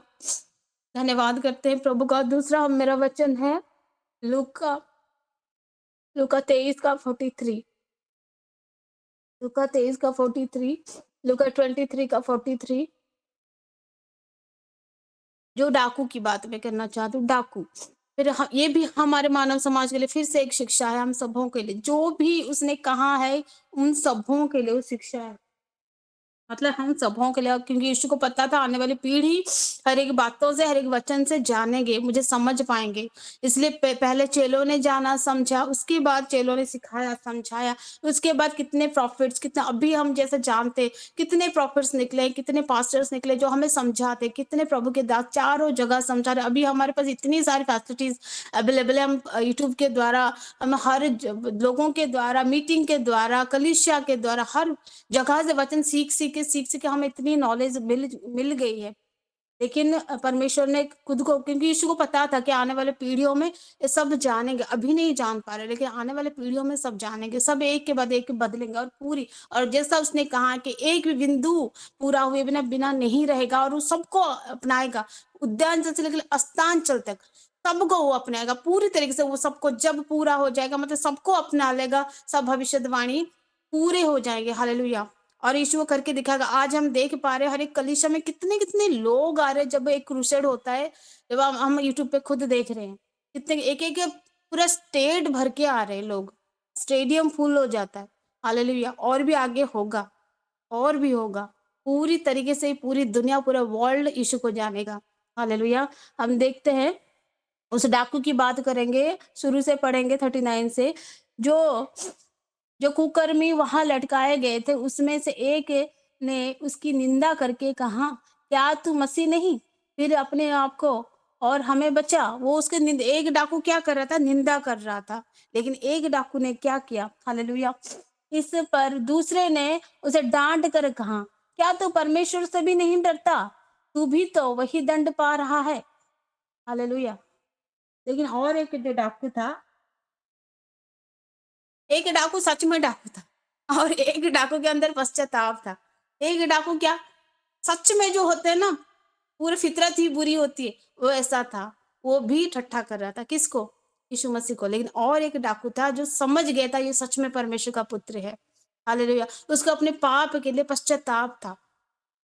धन्यवाद करते हैं प्रभु का। दूसरा मेरा वचन है लूका 23 का 43, लूका 23 का 43, लूका 23 का 43। जो डाकू की बात मैं करना चाहती हूँ, डाकू फिर ये भी हमारे मानव समाज के लिए फिर से एक शिक्षा है, हम सबों के लिए। जो भी उसने कहा है उन सबों के लिए वो शिक्षा है, मतलब हम सबों के लिए, क्योंकि यीशु को पता था आने वाली पीढ़ी हर एक बातों से, हर एक वचन से जानेंगे, मुझे समझ पाएंगे। इसलिए पहले चेलों ने जाना समझा, उसके बाद चेलों ने सिखाया समझाया, उसके बाद कितने प्रॉफिट्स, कितना अभी हम जैसे जानते कितने प्रॉफिट्स निकले, कितने पास्टर्स निकले जो हमें समझाते, कितने प्रभु के दास चारों जगह समझा रहे। अभी हमारे पास इतनी सारी फैसिलिटीज अवेलेबल है, हम यूट्यूब के द्वारा, हम हर लोगों के द्वारा, मीटिंग के द्वारा, कलीसिया के द्वारा, हर जगह से वचन सीख के हमें इतनी नॉलेज मिल गई है। लेकिन परमेश्वर ने खुद को, क्योंकि यीशु को पता था कि आने वाले पीढ़ियों में ये सब जानेंगे, अभी नहीं जान पा रहे लेकिन आने वाले पीढ़ियों में सब जानेंगे, सब एक के बाद एक बदलेंगे और पूरी, और जैसा उसने कहा कि एक भी बिंदु पूरा हुए बिना बिना नहीं रहेगा, और वो सबको अपनाएगा, उद्यान से लेकर अस्तांचल तक सबको वो अपनाएगा पूरी तरीके से। वो सबको जब पूरा हो जाएगा, मतलब सबको अपना लेगा, सब भविष्यवाणी पूरे हो जाएंगे। हालेलुया। और यीशु वो करके दिखाएगा। आज हम देख पा रहे हैं हर एक कलीसिया में कितने कितने लोग आ रहे हैं, जब एक क्रूसेड होता है, जब हम यूट्यूब पे खुद देख रहे हैं कितने एक एक पूरा स्टेट भर के आ रहे हैं लोग, स्टेडियम फुल हो जाता है। हालेलुया। और भी आगे होगा, और भी होगा, पूरी तरीके से पूरी दुनिया, पूरा वर्ल्ड यीशु को जानेगा। हालेलुया। हम देखते हैं उस डाकू की बात करेंगे, शुरू से पढ़ेंगे 39 से। जो जो कुकर्मी वहां लटकाए गए थे, उसमें से एक ने उसकी निंदा करके कहा, क्या तू मसीह नहीं, फिर अपने आप को और हमें बचा। वो उसके एक डाकू क्या कर रहा था, निंदा कर रहा था, लेकिन एक डाकू ने क्या किया, हालेलुया। इस पर दूसरे ने उसे डांट कर कहा, क्या तू परमेश्वर से भी नहीं डरता, तू भी तो वही दंड पा रहा है। हालेलुया। लेकिन और एक जो डाकू था, एक डाकू सच में डाकू था और एक डाकू के अंदर पश्चाताप था। एक डाकू क्या सच में जो होते हैं ना, पूरी फितरत ही बुरी होती है, वो ऐसा था। वो भी ठट्ठा कर रहा था, किसको, यीशु मसीह को। लेकिन और एक डाकू था जो समझ गया था ये सच में परमेश्वर का पुत्र है। हालेलुया। उसको अपने पाप के लिए पश्चाताप था।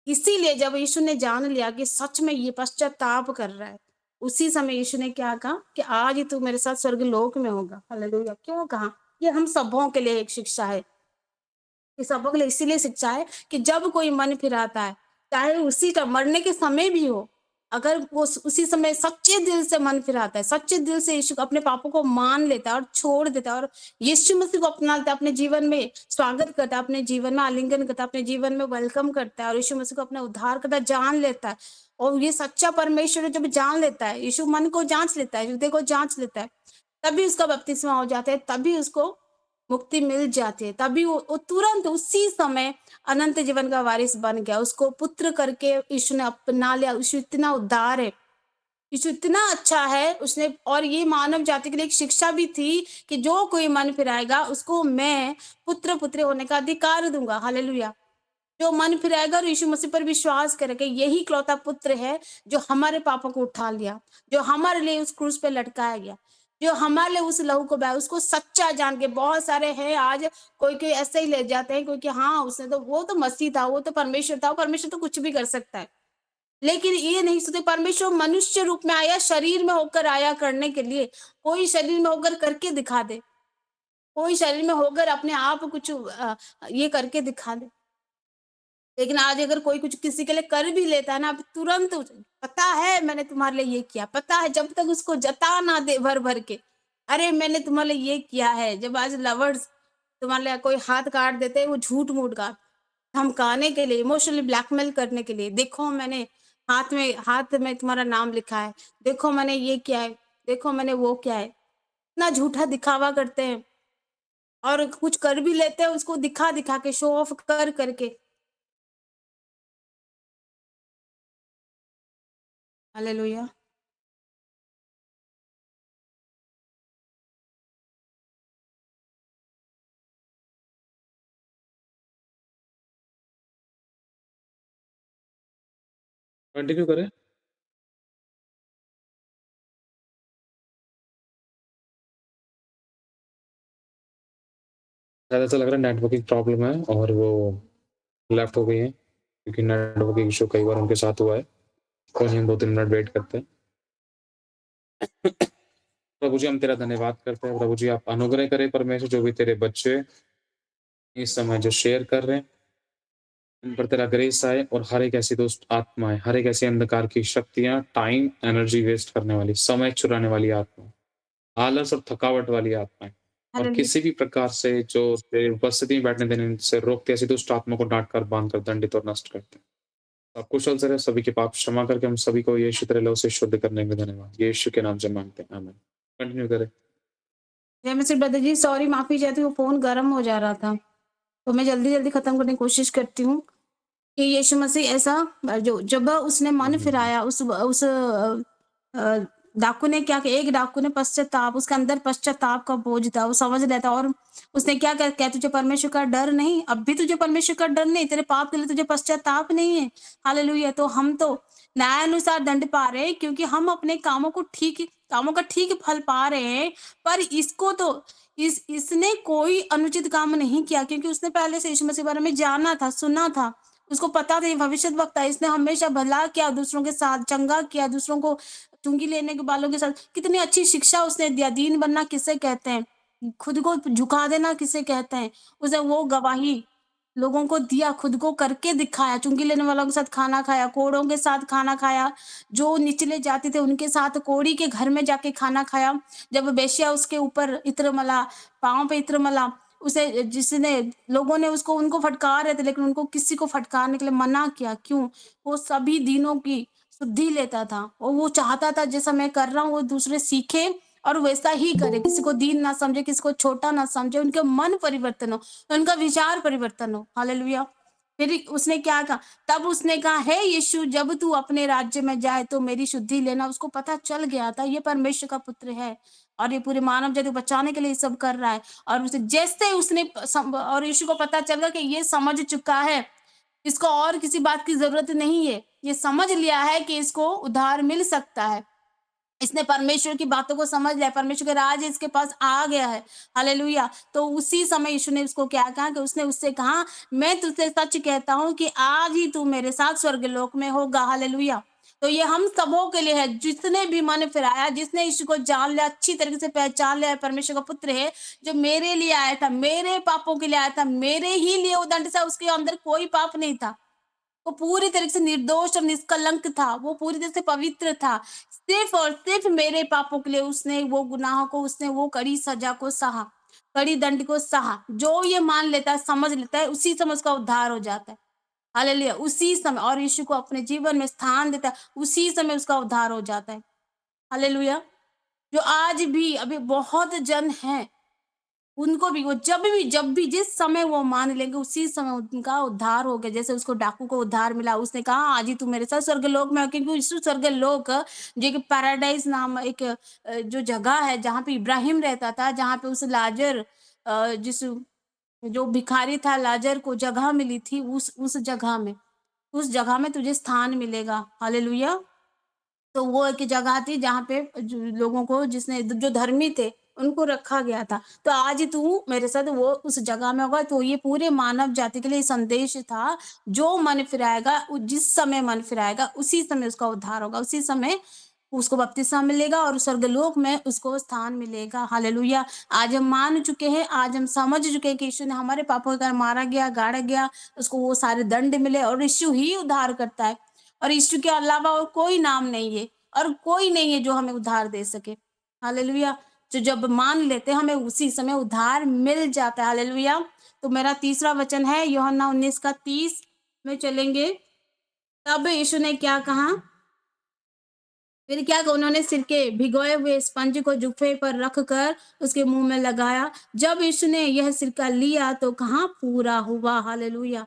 इसीलिए जब यीशु ने जान लिया कि सच में ये पश्चाताप कर रहा है, उसी समय यीशु ने क्या कहा कि आज ही तू मेरे साथ स्वर्ग लोक में होगा। हालेलुया। क्यों कहा, ये हम सबों के लिए एक शिक्षा है। ये सबों के लिए इसीलिए शिक्षा है कि जब कोई मन फिराता है, चाहे उसी का मरने के समय भी हो, अगर वो उसी समय सच्चे दिल से मन फिराता है, सच्चे दिल से यीशु अपने पापों को मान लेता है और छोड़ देता है और यीशु मसीह को अपना लेता है, अपने जीवन में स्वागत करता है, अपने जीवन में आलिंगन करता है, अपने जीवन में वेलकम करता है और यीशु मसीह को अपना उद्धार करता जान लेता है। और ये सच्चा परमेश्वर जब जान लेता है, यीशु मन को जांच लेता है, हृदय को जांच लेता है, तभी उसका बपतिस्मा हो जाता है, तभी उसको मुक्ति मिल जाती है, तभी वो तुरंत उसी समय अनंत जीवन का वारिस बन गया। उसको पुत्र करके यीशु ने अपना लिया। यीशु इतना उदार है, यीशु इतना अच्छा है उसने। और ये मानव जाति के लिए एक शिक्षा भी थी कि जो कोई मन फिराएगा उसको मैं पुत्र पुत्री होने का अधिकार दूंगा। हालेलुया। जो मन फिराएगा और यीशु मसीह पर विश्वास करेगा, यही इकलौता पुत्र है जो हमारे पापों को उठा लिया, जो हमारे लिए उस क्रूस पे लटकाया गया, जो हमारे लिए उस लहू को बहाया। उसको सच्चा जान के बहुत सारे हैं आज, कोई कोई ऐसे ही ले जाते हैं क्योंकि हाँ उसने तो, वो तो मसीह था, वो तो परमेश्वर था, परमेश्वर तो कुछ भी कर सकता है। लेकिन ये नहीं सोचते परमेश्वर मनुष्य रूप में आया, शरीर में होकर आया करने के लिए। कोई शरीर में होकर करके दिखा दे, कोई शरीर में होकर अपने आप कुछ ये करके दिखा दे। लेकिन आज अगर कोई कुछ किसी के लिए कर भी लेता है ना, अब तुरंत पता है मैंने तुम्हारे लिए ये किया, पता है, जब तक उसको जता ना दे भर भर के, अरे मैंने तुम्हारे लिए ये किया है। जब आज लवर्स तुम्हारे लिए कोई हाथ काट देते हैं, वो झूठ मूठ का धमकाने के लिए, इमोशनली ब्लैकमेल करने के लिए, देखो मैंने हाथ में तुम्हारा नाम लिखा है, देखो मैंने ये किया है, देखो मैंने वो किया है, इतना झूठा दिखावा करते हैं। और कुछ कर भी लेते हैं उसको दिखा दिखा के, शो ऑफ कर करके। हालेलुया। कंटिन्यू करें? शायद ऐसा लग रहा है नेटवर्किंग प्रॉब्लम है और वो लेफ्ट हो गई हैं, क्योंकि नेटवर्किंग इश्यू कई बार उनके साथ हुआ है। कोई नहीं, हम 2-3 मिनट वेट करते हैं। प्रभु जी, हम तेरा धन्यवाद करते हैं। प्रभु जी, आप अनुग्रह करें परमेश्वर, जो भी तेरे बच्चे इस समय जो शेयर कर रहे हैं, इन पर तेरा ग्रेस आए और हर एक ऐसी दुष्ट आत्माएँ, हर एक ऐसी अंधकार की शक्तियाँ, टाइम, एनर्जी वेस्ट करने वाली, समय चुराने वाली आत्मा, आलस और थकावट वाली आत्माएँ और हालेलुया। किसी भी प्रकार से जो तेरी उपस्थिति में बैठने देने से रोकती ऐसी दुष्ट आत्मा को डाँट कर, बाँध कर दंडित और नष्ट करते हैं। आप कुशल से रहे, सभी के पाप क्षमा करके हम सभी को यीशु तेरे लहू से शुद्ध करने में धन्यवाद। यीशु के नाम से माँगते हैं, आमीन। कंटिन्यू करें। जय मसीह ब्रदर जी, सॉरी माफ़ी चाहती हूँ, फ़ोन गर्म हो जा रहा था। तो मैं जल्दी-जल्दी ख़त्म करने की कोशिश करती हूँ कि यीशु मसीह ऐसा जो जब उसने हुँ, मन हुँ, हुँ। फिराया उस डाकू ने क्या किया, एक डाकू ने पश्चाताप, उसके अंदर पश्चाताप का बोझ था, वो समझ रहा था और उसने क्या क्या तुझे परमेश्वर का डर नहीं? अब भी तुझे परमेश्वर का डर नहीं, तेरे पाप के लिए तुझे पश्चाताप नहीं है। हालेलुया! तो हम तो न्यायानुसार दंड पा रहे हैं क्योंकि हम अपने कामों का ठीक फल पा रहे हैं, पर इसको तो इसने कोई अनुचित काम नहीं किया क्योंकि उसने पहले से यीशु मसीह के बारे में जाना था, सुना था। उसको पता था ये भविष्यद्वक्ता है, इसने हमेशा भला किया, दूसरों के साथ चंगा किया, दूसरों को चुंगी लेने के वालों के साथ कितनी अच्छी शिक्षा उसने दिया। दीन बनना किसे कहते हैं? खुद को झुका देना किसे कहते हैं? उसने वो गवाही लोगों को दिया, खुद को करके दिखाया, चुंगी लेने वालों के साथ खाना खाया, कोढ़ों के साथ खाना खाया, जो निचले जाति थे उनके साथ कोढ़ी के घर में जाके खाना खाया। जब वेश्या उसके ऊपर इत्र मला, पाँव पे इत्र मला, उसे जिसने लोगों ने उसको उनको फटकार रहे थे लेकिन उनको किसी को फटकारने के लिए मना किया। क्यों? वो सभी दीनों की शुद्धि लेता था और वो चाहता था जैसा मैं कर रहा हूँ वो दूसरे सीखे और वैसा ही करे, किसी को दीन ना समझे, किसी को छोटा ना समझे, उनके मन परिवर्तन हो, उनका विचार परिवर्तन हो। हालेलुया! फिर उसने क्या कहा? तब उसने कहा, हे यीशु, जब तू अपने राज्य में जाए तो मेरी शुद्धि लेना। उसको पता चल गया था ये परमेश्वर का पुत्र है और ये पूरे मानव जाति को बचाने के लिए ये सब कर रहा है। और उसे जैसे उसने और यीशु को पता चल गया कि ये समझ चुका है, इसको और किसी बात की ज़रूरत नहीं है। ये समझ लिया है कि इसको उद्धार मिल सकता है। इसने परमेश्वर की बातों को समझ लिया, परमेश्वर का राज इसके पास आ गया है। हालेलुया! तो उसी समय यीशु ने उसको क्या कहा कि उसने उससे कहा, मैं तुझसे सच कहता हूँ कि आज ही तू मेरे साथ स्वर्गलोक में होगा। हालेलुया! तो ये हम सबों के लिए है, जिसने भी मन फिराया, जिसने यीशु को जान लिया, अच्छी तरीके से पहचान लिया, परमेश्वर का पुत्र है, जो मेरे लिए आया था, मेरे पापों के लिए आया था, मेरे ही लिए वो दंड था, उसके अंदर कोई पाप नहीं था। वो पूरी तरीके से निर्दोष और निष्कलंक था, वो पूरी तरह से पवित्र था। सिर्फ़ और सिर्फ़ मेरे पापों के लिए उसने वो गुनाहों को, उसने वो कड़ी सज़ा को सहा, कड़ी दंड को सहा। जो ये मान लेता है, समझ लेता है, उसी समय उसका उद्धार हो जाता है। हालेलुया! उसी समय और यीशु को अपने जीवन में स्थान देता है, उसी समय उसका उद्धार हो जाता है। हालेलुया! जो आज भी अभी बहुत जन हैं, उनको भी वो जब भी जिस समय वो मान लेंगे उसी समय उनका उद्धार हो गया। जैसे उसको डाकू को उद्धार मिला, उसने कहा आज ही तू मेरे साथ स्वर्गलोक में हो, क्योंकि उस स्वर्गलोक जो कि पैराडाइज़ नाम एक जो जगह है जहाँ पे इब्राहिम रहता था, जहाँ पे उस लाजर जिस जो भिखारी था लाजर को जगह मिली थी उस जगह में तुझे स्थान मिलेगा। हालेलुया! तो वो एक जगह थी जहाँ पे जो लोगों को जिसने जो धर्मी थे, उनको रखा गया था। तो आज तू मेरे साथ वो उस जगह में होगा, तो ये पूरे मानव जाति के लिए संदेश था, जो मन फिराएगा जिस समय मन फिराएगा, उसी समय उसका उद्धार होगा, उसी समय उसको बपतिस्मा मिलेगा और स्वर्गलोक में उसको स्थान मिलेगा। हालेलुया! आज हम मान चुके हैं, आज हम समझ चुके हैं कि यीशु ने हमारे पापों के कारण मारा गया, गाड़ा गया, उसको वो सारे दंड मिले और यीशु ही उद्धार करता है। और यीशु के अलावा और कोई नाम नहीं है और कोई नहीं है जो हमें उद्धार दे सके। हालेलुया! जो जब मान लेते हैं हमें उसी समय उद्धार मिल जाता है। हालेलुया! तो मेरा तीसरा वचन है यूहन्ना 19 का 30 में चलेंगे। तब यीशु ने क्या कहा? फिर क्या कहा उन्होंने सिरके भिगोए हुए स्पंज को जुफ़े पर रखकर उसके मुँह में लगाया। जब यीशु ने यह सिरका लिया तो कहा पूरा हुआ। हालेलुया!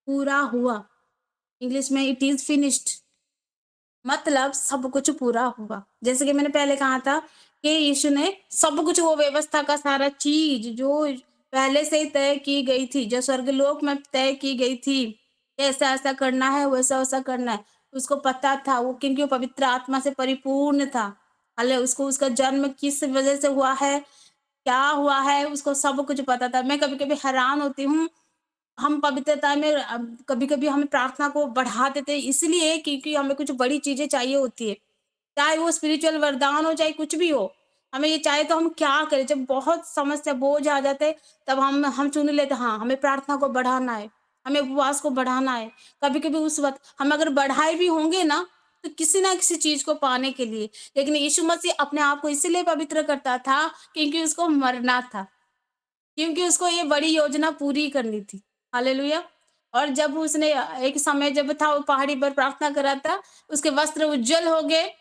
पूरा हुआ। इंग्लिश में इट इज़ फिनिश्ड। मतलब सब कुछ पूरा हुआ। जैसे कि मैंने पहले कहा था कि यीशु ने सब कुछ वो व्यवस्था का सारा चीज़ जो पहले से ही तय की गई थी, जो स्वर्गलोक में तय की गई थी, ऐसा-ऐसा करना है, वैसा-वैसा करना है। उसको पता था वो, क्योंकि वो पवित्र आत्मा से परिपूर्ण था। हाले उसको उसका जन्म किस वजह से हुआ है, क्या हुआ है, उसको सब कुछ पता था। मैं कभी-कभी हैरान होती हूँ, हम पवित्रता में कभी-कभी हमें प्रार्थना को बढ़ा देते हैं इसलिए क्योंकि हमें कुछ बड़ी चीज़ें चाहिए होती है। चाहे वो स्पिरिचुअल वरदान हो, चाहे कुछ भी हो। हमें ये चाहिए तो हम क्या करें? जब बहुत समस्या बोझ आ जाते हैं, तब हम चुन लेते हैं, हाँ, हमें प्रार्थना को बढ़ाना है, हमें उपवास को बढ़ाना है। कभी-कभी उस वक़्त हम अगर बढ़ाए भी होंगे ना, तो किसी न किसी चीज़ को पाने के लिए। लेकिन यीशु मसीह अपने आप को इसीलिए पवित्र करता था, क्योंकि उसको मरना था। क्योंकि उसको ये बड़ी योजना पूरी करनी थी। हालेलुया! और जब उसने एक समय जब था वो पहाड़ी पर प्रार्थना कर रहा था, उसके वस्त्र उज्ज्वल हो गए।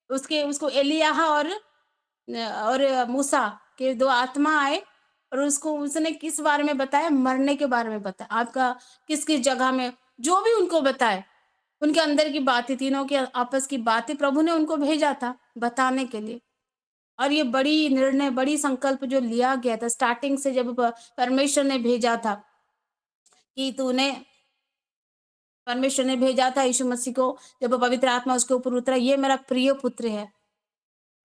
उसके उसको एलिय्याह और मूसा के 2 आत्मा आए और उसको उसने किस बारे में बताया? मरने के बारे में बताया। आपका किस-किस जगह में जो भी उनको बताए, उनके अंदर की बातें, तीनों के आपस की बातें प्रभु ने उनको भेजा था बताने के लिए। और ये बड़ी निर्णय, बड़ी संकल्प जो लिया गया था स्टार्टिंग से जब परमेश्वर ने भेजा था कि तूने परमेश्वर ने भेजा था यीशु मसीह को, जब पवित्र आत्मा उसके ऊपर उतरा, ये मेरा प्रिय पुत्र है।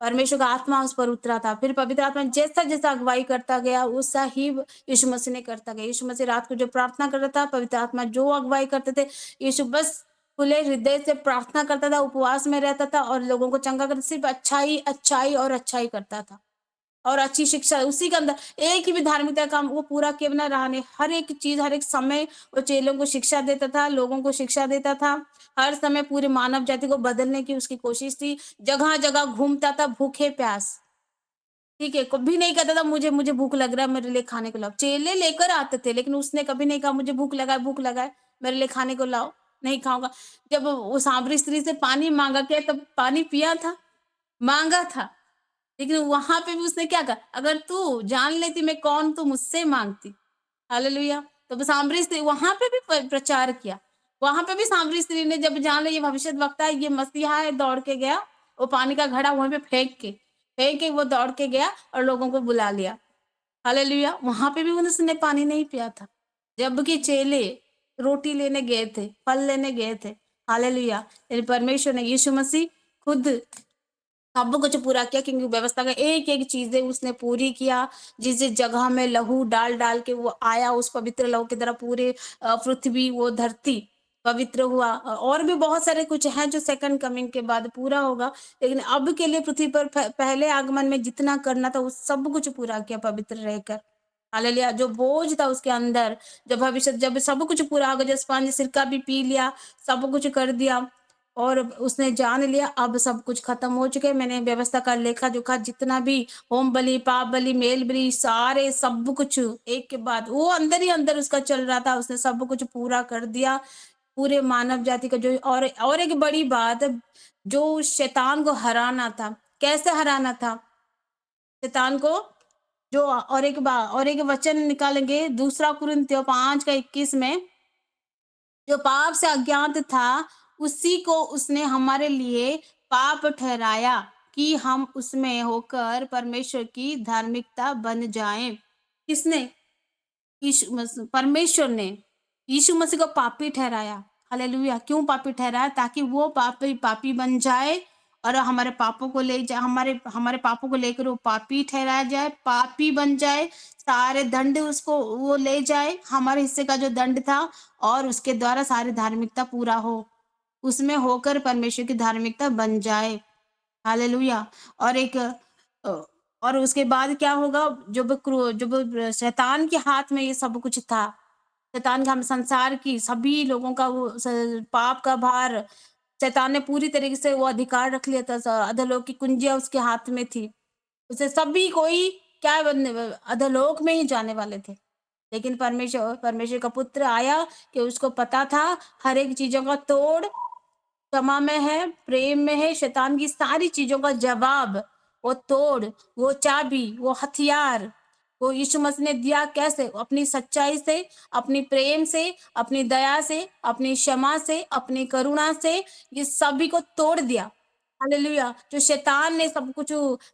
परमेश्वर का आत्मा उस पर उतरा था। फिर पवित्र आत्मा जैसा-जैसा अगुवाई करता गया, वैसा ही यीशु मसीह ने करता गया। यीशु मसीह रात को जो प्रार्थना कर रहा था, पवित्र आत्मा जो अगुवाई करते थे, यीशु बस खुले हृदय से प्रार्थना करता था, उपवास में रहता था और लोगों को चंगा करता, सिर्फ अच्छाई, अच्छाई और अच्छाई करता था। और अच्छी शिक्षा उसी के अंदर एक ही भी धार्मिकता का काम वो पूरा किए बिना रहा नहीं। हर एक चीज़, हर एक समय वो चेलों को शिक्षा देता था, लोगों को शिक्षा देता था। हर समय पूरी मानव जाति को बदलने की उसकी कोशिश थी। जगह-जगह घूमता था भूखे-प्यास। ठीक है, कभी नहीं कहता था मुझे मुझे भूख लग रहा है, मेरे लिए खाने को लाओ। चेले लेकर आते थे, लेकिन उसने कभी नहीं कहा मुझे भूख लगा है, मेरे लिए खाने को लाओ, नहीं खाऊँगा। जब वो साँवरी स्त्री से पानी माँगा क्या तब पानी पिया था? माँगा था। लेकिन वहाँ पे भी उसने क्या कहा, अगर तू जान लेती मैं कौन तो मुझसे माँगती। हालेलुया! तो सामरी स्त्री वहाँ पे भी प्रचार किया। वहाँ पे भी सामरी स्त्री ने जब जान लिया ये भविष्यद्वक्ता है, ये मसीहा है, दौड़ के गया। वो पानी का घड़ा वहीं पे फेंक के वो दौड़ के गया और लोगों को बुला लिया। हालेलुया! वहाँ पे भी उसने पानी नहीं पिया था। जबकि चेले रोटी लेने गए थे, फल लेने गए थे। हालेलुया! लेकिन परमेश्वर ने यीशु मसीह खुद सब कुछ पूरा किया क्योंकि व्यवस्था का एक-एक चीज़ें उसने पूरी किया। जिस-जिस जगह में लहू डाल-डाल के वो आया उस पवित्र लहू की तरह पूरे पृथ्वी वो धरती पवित्र हुआ। और भी बहुत सारे कुछ हैं जो सेकंड कमिंग के बाद पूरा होगा। लेकिन अब के लिए पृथ्वी पर पहले आगमन में जितना करना था वो सब कुछ पूरा किया पवित्र रहकर। हालेलुया! जो बोझ था उसके अंदर जब सब कुछ पूरा हो गया, जब स्पंज सिरका भी पी लिया, सब कुछ कर दिया और उसने जान लिया अब सब कुछ खत्म हो चुके हैं। मैंने व्यवस्था का लेखा-जोखा जितना भी होम बलि, पाप बलि, मेल बलि सारे सब कुछ एक के बाद वो अंदर ही अंदर उसका चल रहा था। उसने सब कुछ पूरा कर दिया। पूरे मानव जाति का जो और एक बड़ी बात जो शैतान को हराना था। कैसे हराना था? शैतान को जो और एक वचन निकालेंगे दूसरा कुरिन्थियों 5 का 21 में जो पाप से अज्ञात था, उसी को उसने हमारे लिए पाप ठहराया कि हम उसमें होकर परमेश्वर की धार्मिकता बन जाएँ। किसने? परमेश्वर ने यीशु मसीह को पापी ठहराया। हालेलुया! क्यों पापी ठहराया? ताकि वो पापी पापी बन जाए और हमारे पापों को ले जाए हमारे हमारे पापों को लेकर वो पापी ठहराया जाए, पापी बन जाए, सारे दंड उसको वो ले जाए, हमारे हिस्से का जो दंड था और उसके द्वारा सारी धार्मिकता पूरा हो। उसमें होकर परमेश्वर की धार्मिकता बन जाए। हालेलुया! और एक और उसके बाद क्या होगा जब शैतान के हाथ में ये सब कुछ था, शैतान का हम संसार की सभी लोगों का वो पाप का भार शैतान ने पूरी तरीके से वो अधिकार रख लिया था। अधोलोक की कुंजियाँ उसके हाथ में थी। उसे सभी कोई क्या अधोलोक में ही जाने वाले थे। लेकिन परमेश्वर का पुत्र आया कि उसको पता था हर एक चीज़ों का तोड़ क्षमा में है, प्रेम में है, शैतान की सारी चीज़ों का जवाब, वो तोड़, वो चाबी, वो हथियार, वो यीशु मसीह ने दिया कैसे? अपनी सच्चाई से, अपनी प्रेम से, अपनी दया से, अपनी क्षमा से, अपनी करुणा से, ये सभी को तोड़ दिया। हालेलुया! जो शैतान ने सब कुछ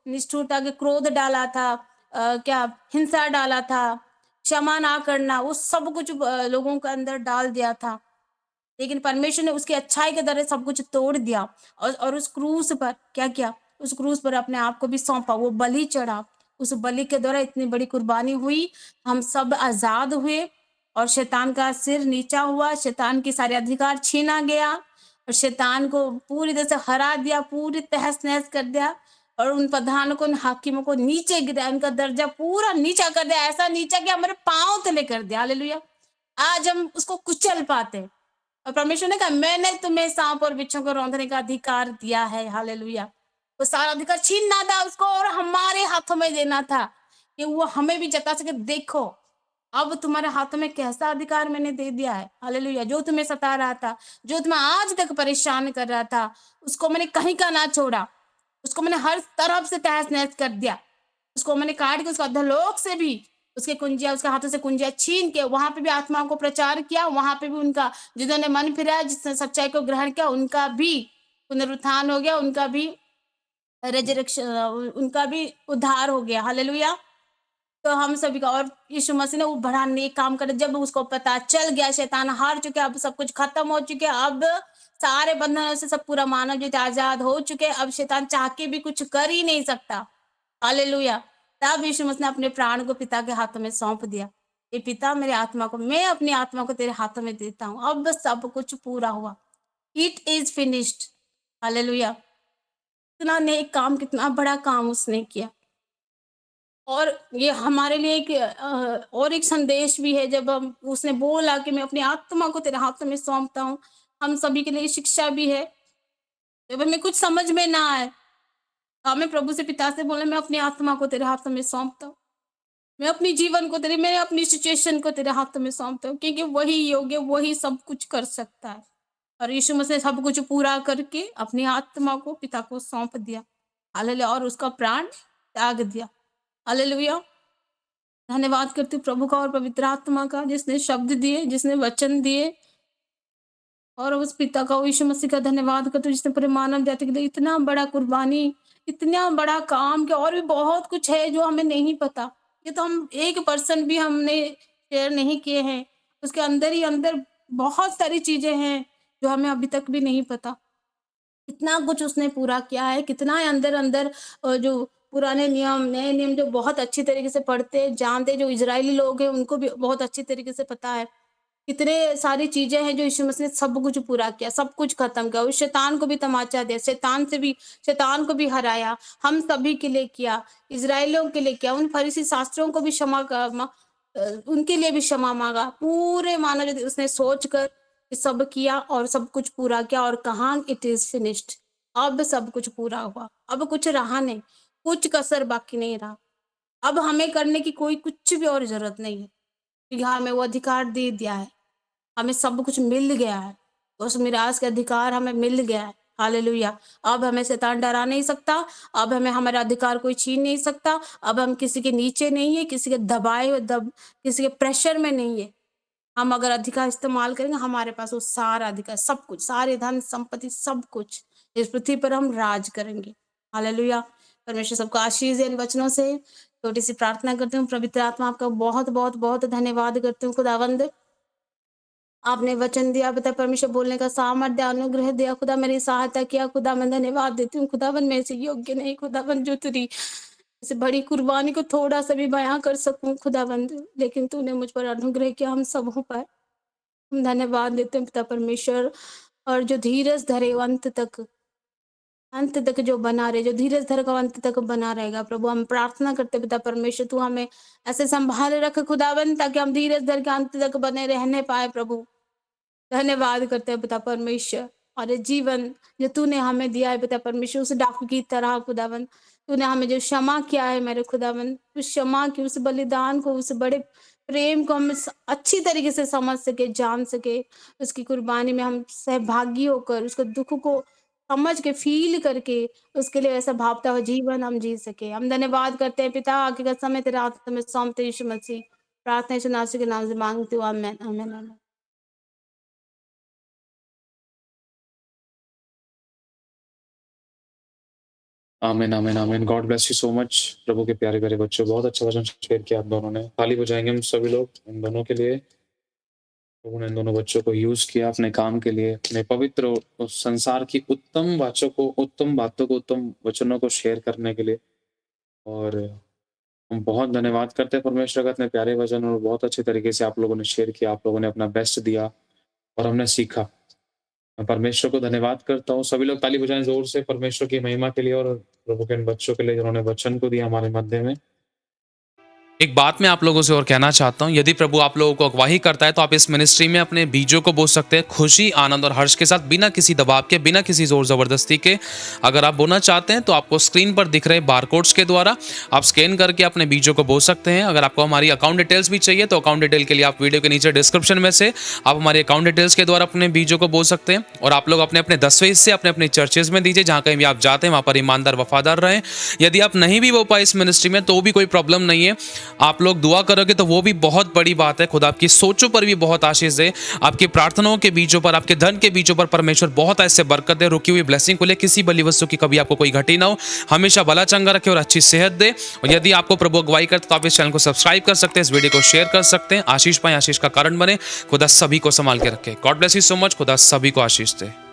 निष्ठुरता के क्रोध डाला था क्या हिंसा डाला था, क्षमा ना करना, वो सब कुछ लोगों के अंदर डाल दिया था। लेकिन परमेश्वर ने उसकी अच्छाई के द्वारा सब कुछ तोड़ दिया और उस क्रूस पर क्या किया? उस क्रूस पर अपने आप को भी सौंपा, वो बलि चढ़ा। उस बलि के द्वारा इतनी बड़ी कुर्बानी हुई, हम सब आज़ाद हुए और शैतान का सिर नीचा हुआ, शैतान के सारे अधिकार छीना गया और शैतान को पूरी तरह से हरा दिया, पूरी तहस-नहस कर दिया और उन प्रधानों को, उन हाकिमों को नीचे गिराया, उनका दर्जा पूरा नीचा कर दिया, ऐसा नीचा कि हमारे पाँव तले कर दिया। हालेलुया! आज हम उसको कुचल पाते हैं और परमेश्वर ने कहा, मैंने तुम्हें साँप और बिच्छू को रौंदने का अधिकार दिया है। हालेलुया! वो सारा अधिकार छीनना था उसको और हमारे हाथों में देना था कि वो हमें भी जता सके, देखो अब तुम्हारे हाथों में कैसा अधिकार मैंने दे दिया है। हालेलुया! जो तुम्हें सता रहा था, जो तुम्हें आज तक परेशान कर रहा था, उसको मैंने कहीं का ना छोड़ा। उसको मैंने हर तरफ से तहस-नहस कर दिया। उसको मैंने काट के उसको अधोलोक से भी उसके कुंजियाँ, उसके हाथों से कुंजियाँ छीन के वहाँ पे भी आत्माओं को प्रचार किया, वहाँ पे भी उनका, जिन्होंने मन फिराया, जिसने सच्चाई को ग्रहण किया, उनका भी पुनरुत्थान हो गया, उनका भी उनका भी उद्धार हो गया। हालेलुया! तो हम सभी का, और यीशु मसीह ने वो बड़ा नेक काम कर, जब उसको पता चल गया शैतान हार चुके, अब सब कुछ खत्म हो चुके, अब सारे बंधनों से सब पूरा मानव जाति आजाद हो चुके, अब शैतान चाह के भी कुछ कर ही नहीं सकता। हालेलुया! तब यीशु मसीह ने अपने प्राण को पिता के हाथों में सौंप दिया। ये पिता, मेरे आत्मा को, मैं अपनी आत्मा को तेरे हाथों में देता हूँ, अब सब कुछ पूरा हुआ। It is finished. हालेलुया! इतना नेक काम, कितना बड़ा काम उसने किया। और ये हमारे लिए एक और एक संदेश भी है, जब हम, उसने बोला कि मैं अपनी आत्मा को तेरे हाथों में सौंपता हूँ, हम सभी के लिए शिक्षा भी है। जब हमें कुछ समझ में ना आए, हमें प्रभु से, पिता से बोले, मैं अपनी आत्मा को तेरे हाथों में सौंपता हूँ, मैं अपनी जीवन को तेरे, मैं अपनी सिचुएशन को तेरे हाथों में सौंपता हूँ, क्योंकि वही योग्य, वही सब कुछ कर सकता है। और यीशु मसीह सब कुछ पूरा करके अपनी आत्मा को पिता को सौंप दिया। हालेलुया! और उसका प्राण त्याग दिया। हालेलुया! धन्यवाद करती हूँ प्रभु का और पवित्र आत्मा का, जिसने शब्द दिए, जिसने वचन दिए, और उस पिता का, यीशु मसीह का धन्यवाद करती हूँ, जिसने पूरे मानव जाति के लिए इतना बड़ा कुर्बानी, इतना बड़ा काम किया। और भी बहुत कुछ है जो हमें नहीं पता। ये तो हम 1% भी हमने शेयर नहीं किए हैं। उसके अंदर ही अंदर बहुत सारी चीज़ें हैं जो हमें अभी तक भी नहीं पता। कितना कुछ उसने पूरा किया है, कितना है अंदर-अंदर, जो पुराने नियम, नए नियम जो बहुत अच्छी तरीके से पढ़ते, जानते, जो इज़राइली लोग हैं उनको भी बहुत अच्छी तरीके से पता है। कितने सारी चीज़ें हैं जो यीशु मसीह ने सब कुछ पूरा किया, सब कुछ खत्म किया। उस शैतान को भी तमाचा दिया, शैतान को भी हराया, हम सभी के लिए किया, इज़राइलियों के लिए किया, उन फरीसी शास्त्रियों को भी उनके लिए भी क्षमा माँगा। पूरे मानव जाति उसने सोच कर सब किया और सब कुछ पूरा किया और कहा, इट इज़ फिनिश्ड। अब सब कुछ पूरा हुआ, अब कुछ रहा नहीं, कुछ कसर बाकी नहीं रहा। अब हमें करने की कोई कुछ भी और ज़रूरत नहीं है, क्योंकि हमें वो अधिकार दे दिया है। हमें सब कुछ मिल गया है। उस मिरास का अधिकार हमें मिल गया है। हालेलुया! अब हमें शैतान डरा नहीं सकता, अब हमें हमारा अधिकार कोई छीन नहीं सकता, अब हम किसी के नीचे नहीं है, किसी के दबाए हुए किसी के प्रेशर में नहीं है। हम अगर अधिकार इस्तेमाल करेंगे, हमारे पास वो सारा अधिकार, सब कुछ, सारे धन संपत्ति, सब कुछ, इस पृथ्वी पर हम राज करेंगे। हालेलुया! परमेश्वर सबको आशीष दे इन वचनों से। छोटी-सी प्रार्थना करती हूँ। पवित्र आत्मा, आपका बहुत धन्यवाद करती हूँ खुदावंद। आपने वचन दिया, पिता परमेश्वर, बोलने का सामर्थ्य, अनुग्रह दिया खुदा, मेरी सहायता किया खुदा, मैं धन्यवाद देती हूँ खुदावन। मैं ऐसे योग्य नहीं खुदावन जो तेरी इस बड़ी कुर्बानी को थोड़ा सा भी बयां कर सकूं खुदावंद, लेकिन तूने मुझ पर अनुग्रह किया हम सबों पर। हम धन्यवाद देते हैं पिता परमेश्वर। और जो धीरज धरे वो अंत तक जो बना रहे, जो धीरज धर का अंत तक बना रहेगा प्रभु, हम प्रार्थना करते पिता परमेश्वर, तू हमें ऐसे संभाले रख खुदावन, ताकि हम धीरज धर के अंत तक बने रहने पाए प्रभु। धन्यवाद करते हैं पिता परमेश्वर। और ये जीवन जो तूने हमें दिया है पिता परमेश्वर, उस डाकू की तरह खुदावन, तूने हमें जो क्षमा किया है मेरे खुदावन, उस क्षमा की, उस बलिदान को, उस बड़े प्रेम को हम अच्छी तरीके से समझ सके, जान सके, उसकी कुर्बानी में हम सहभागी होकर, उसको दुख को समझ के, फील करके, उसके लिए ऐसा भावता हुआ जीवन हम जी सके। हम धन्यवाद करते हैं पिता, आगे का समय तेरे हाथों में सौंपते यीशु मसीह। प्रार्थना यीशु नासरी के नाम से मांगती हूँ, आमीन, आमीन, आमीन। आमीन, आमीन, आमीन। God bless you so much प्रभु के प्यारे-प्यारे बच्चों। बहुत अच्छा वचन शेयर किया आप दोनों ने। ताली बजाएँगे हम सभी लोग इन दोनों के लिए। प्रभु ने इन दोनों बच्चों को यूज़ किया अपने काम के लिए, अपने पवित्र उस संसार की उत्तम बातों को, उत्तम वचनों को शेयर करने के लिए। और हम बहुत धन्यवाद करते हैं परमेश्वर का, इतने प्यारे वचन और बहुत अच्छे तरीके से आप लोगों ने शेयर किया, आप लोगों ने अपना बेस्ट दिया और हमने सीखा। मैं परमेश्वर को धन्यवाद करता हूँ। सभी लोग ताली बजाएँ ज़ोर से परमेश्वर की महिमा के लिए और प्रभु के इन बच्चों के लिए जिन्होंने वचन को दिया हमारे मध्य में। एक बात मैं आप लोगों से और कहना चाहता हूँ, यदि प्रभु आप लोगों को अगुवाही करता है तो आप इस मिनिस्ट्री में अपने बीजों को बो सकते हैं खुशी, आनंद और हर्ष के साथ, बिना किसी दबाव के, बिना किसी जोर जबरदस्ती के। अगर आप बोना चाहते हैं तो आपको स्क्रीन पर दिख रहे बारकोड्स के द्वारा आप स्कैन करके अपने बीजों को बो सकते हैं। अगर आपको हमारी अकाउंट डिटेल्स भी चाहिए तो अकाउंट डिटेल के लिए आप वीडियो के नीचे डिस्क्रिप्शन में से आप हमारे अकाउंट डिटेल्स के द्वारा अपने बीजों को बो सकते हैं। और आप लोग अपने अपने 10वें हिस्से अपने अपने चर्चेज में दीजिए, जहाँ कहीं भी आप जाते हैं वहाँ पर ईमानदार वफादार रहें। यदि आप नहीं भी बो पाए इस मिनिस्ट्री में तो भी कोई प्रॉब्लम नहीं है, आप लोग दुआ करोगे तो वो भी बहुत बड़ी बात है। खुदा आपकी सोचों पर भी बहुत आशीष दे, आपकी प्रार्थनाओं के बीजों पर, आपके धन के बीजों पर परमेश्वर बहुत ऐसे बरकत दे, रुकी हुई ब्लेसिंग को ले, किसी बली वस्तु की कभी आपको कोई घटी ना हो, हमेशा भला चंगा रखे और अच्छी सेहत दे। और यदि आपको प्रभु अगुवाई करते तो आप इस चैनल को सब्सक्राइब कर सकते हैं, इस वीडियो को शेयर कर सकते हैं। आशीष पाए, आशीष का कारण बने। खुदा सभी को संभाल के रखे। God bless you so much. खुदा सभी को आशीष दे।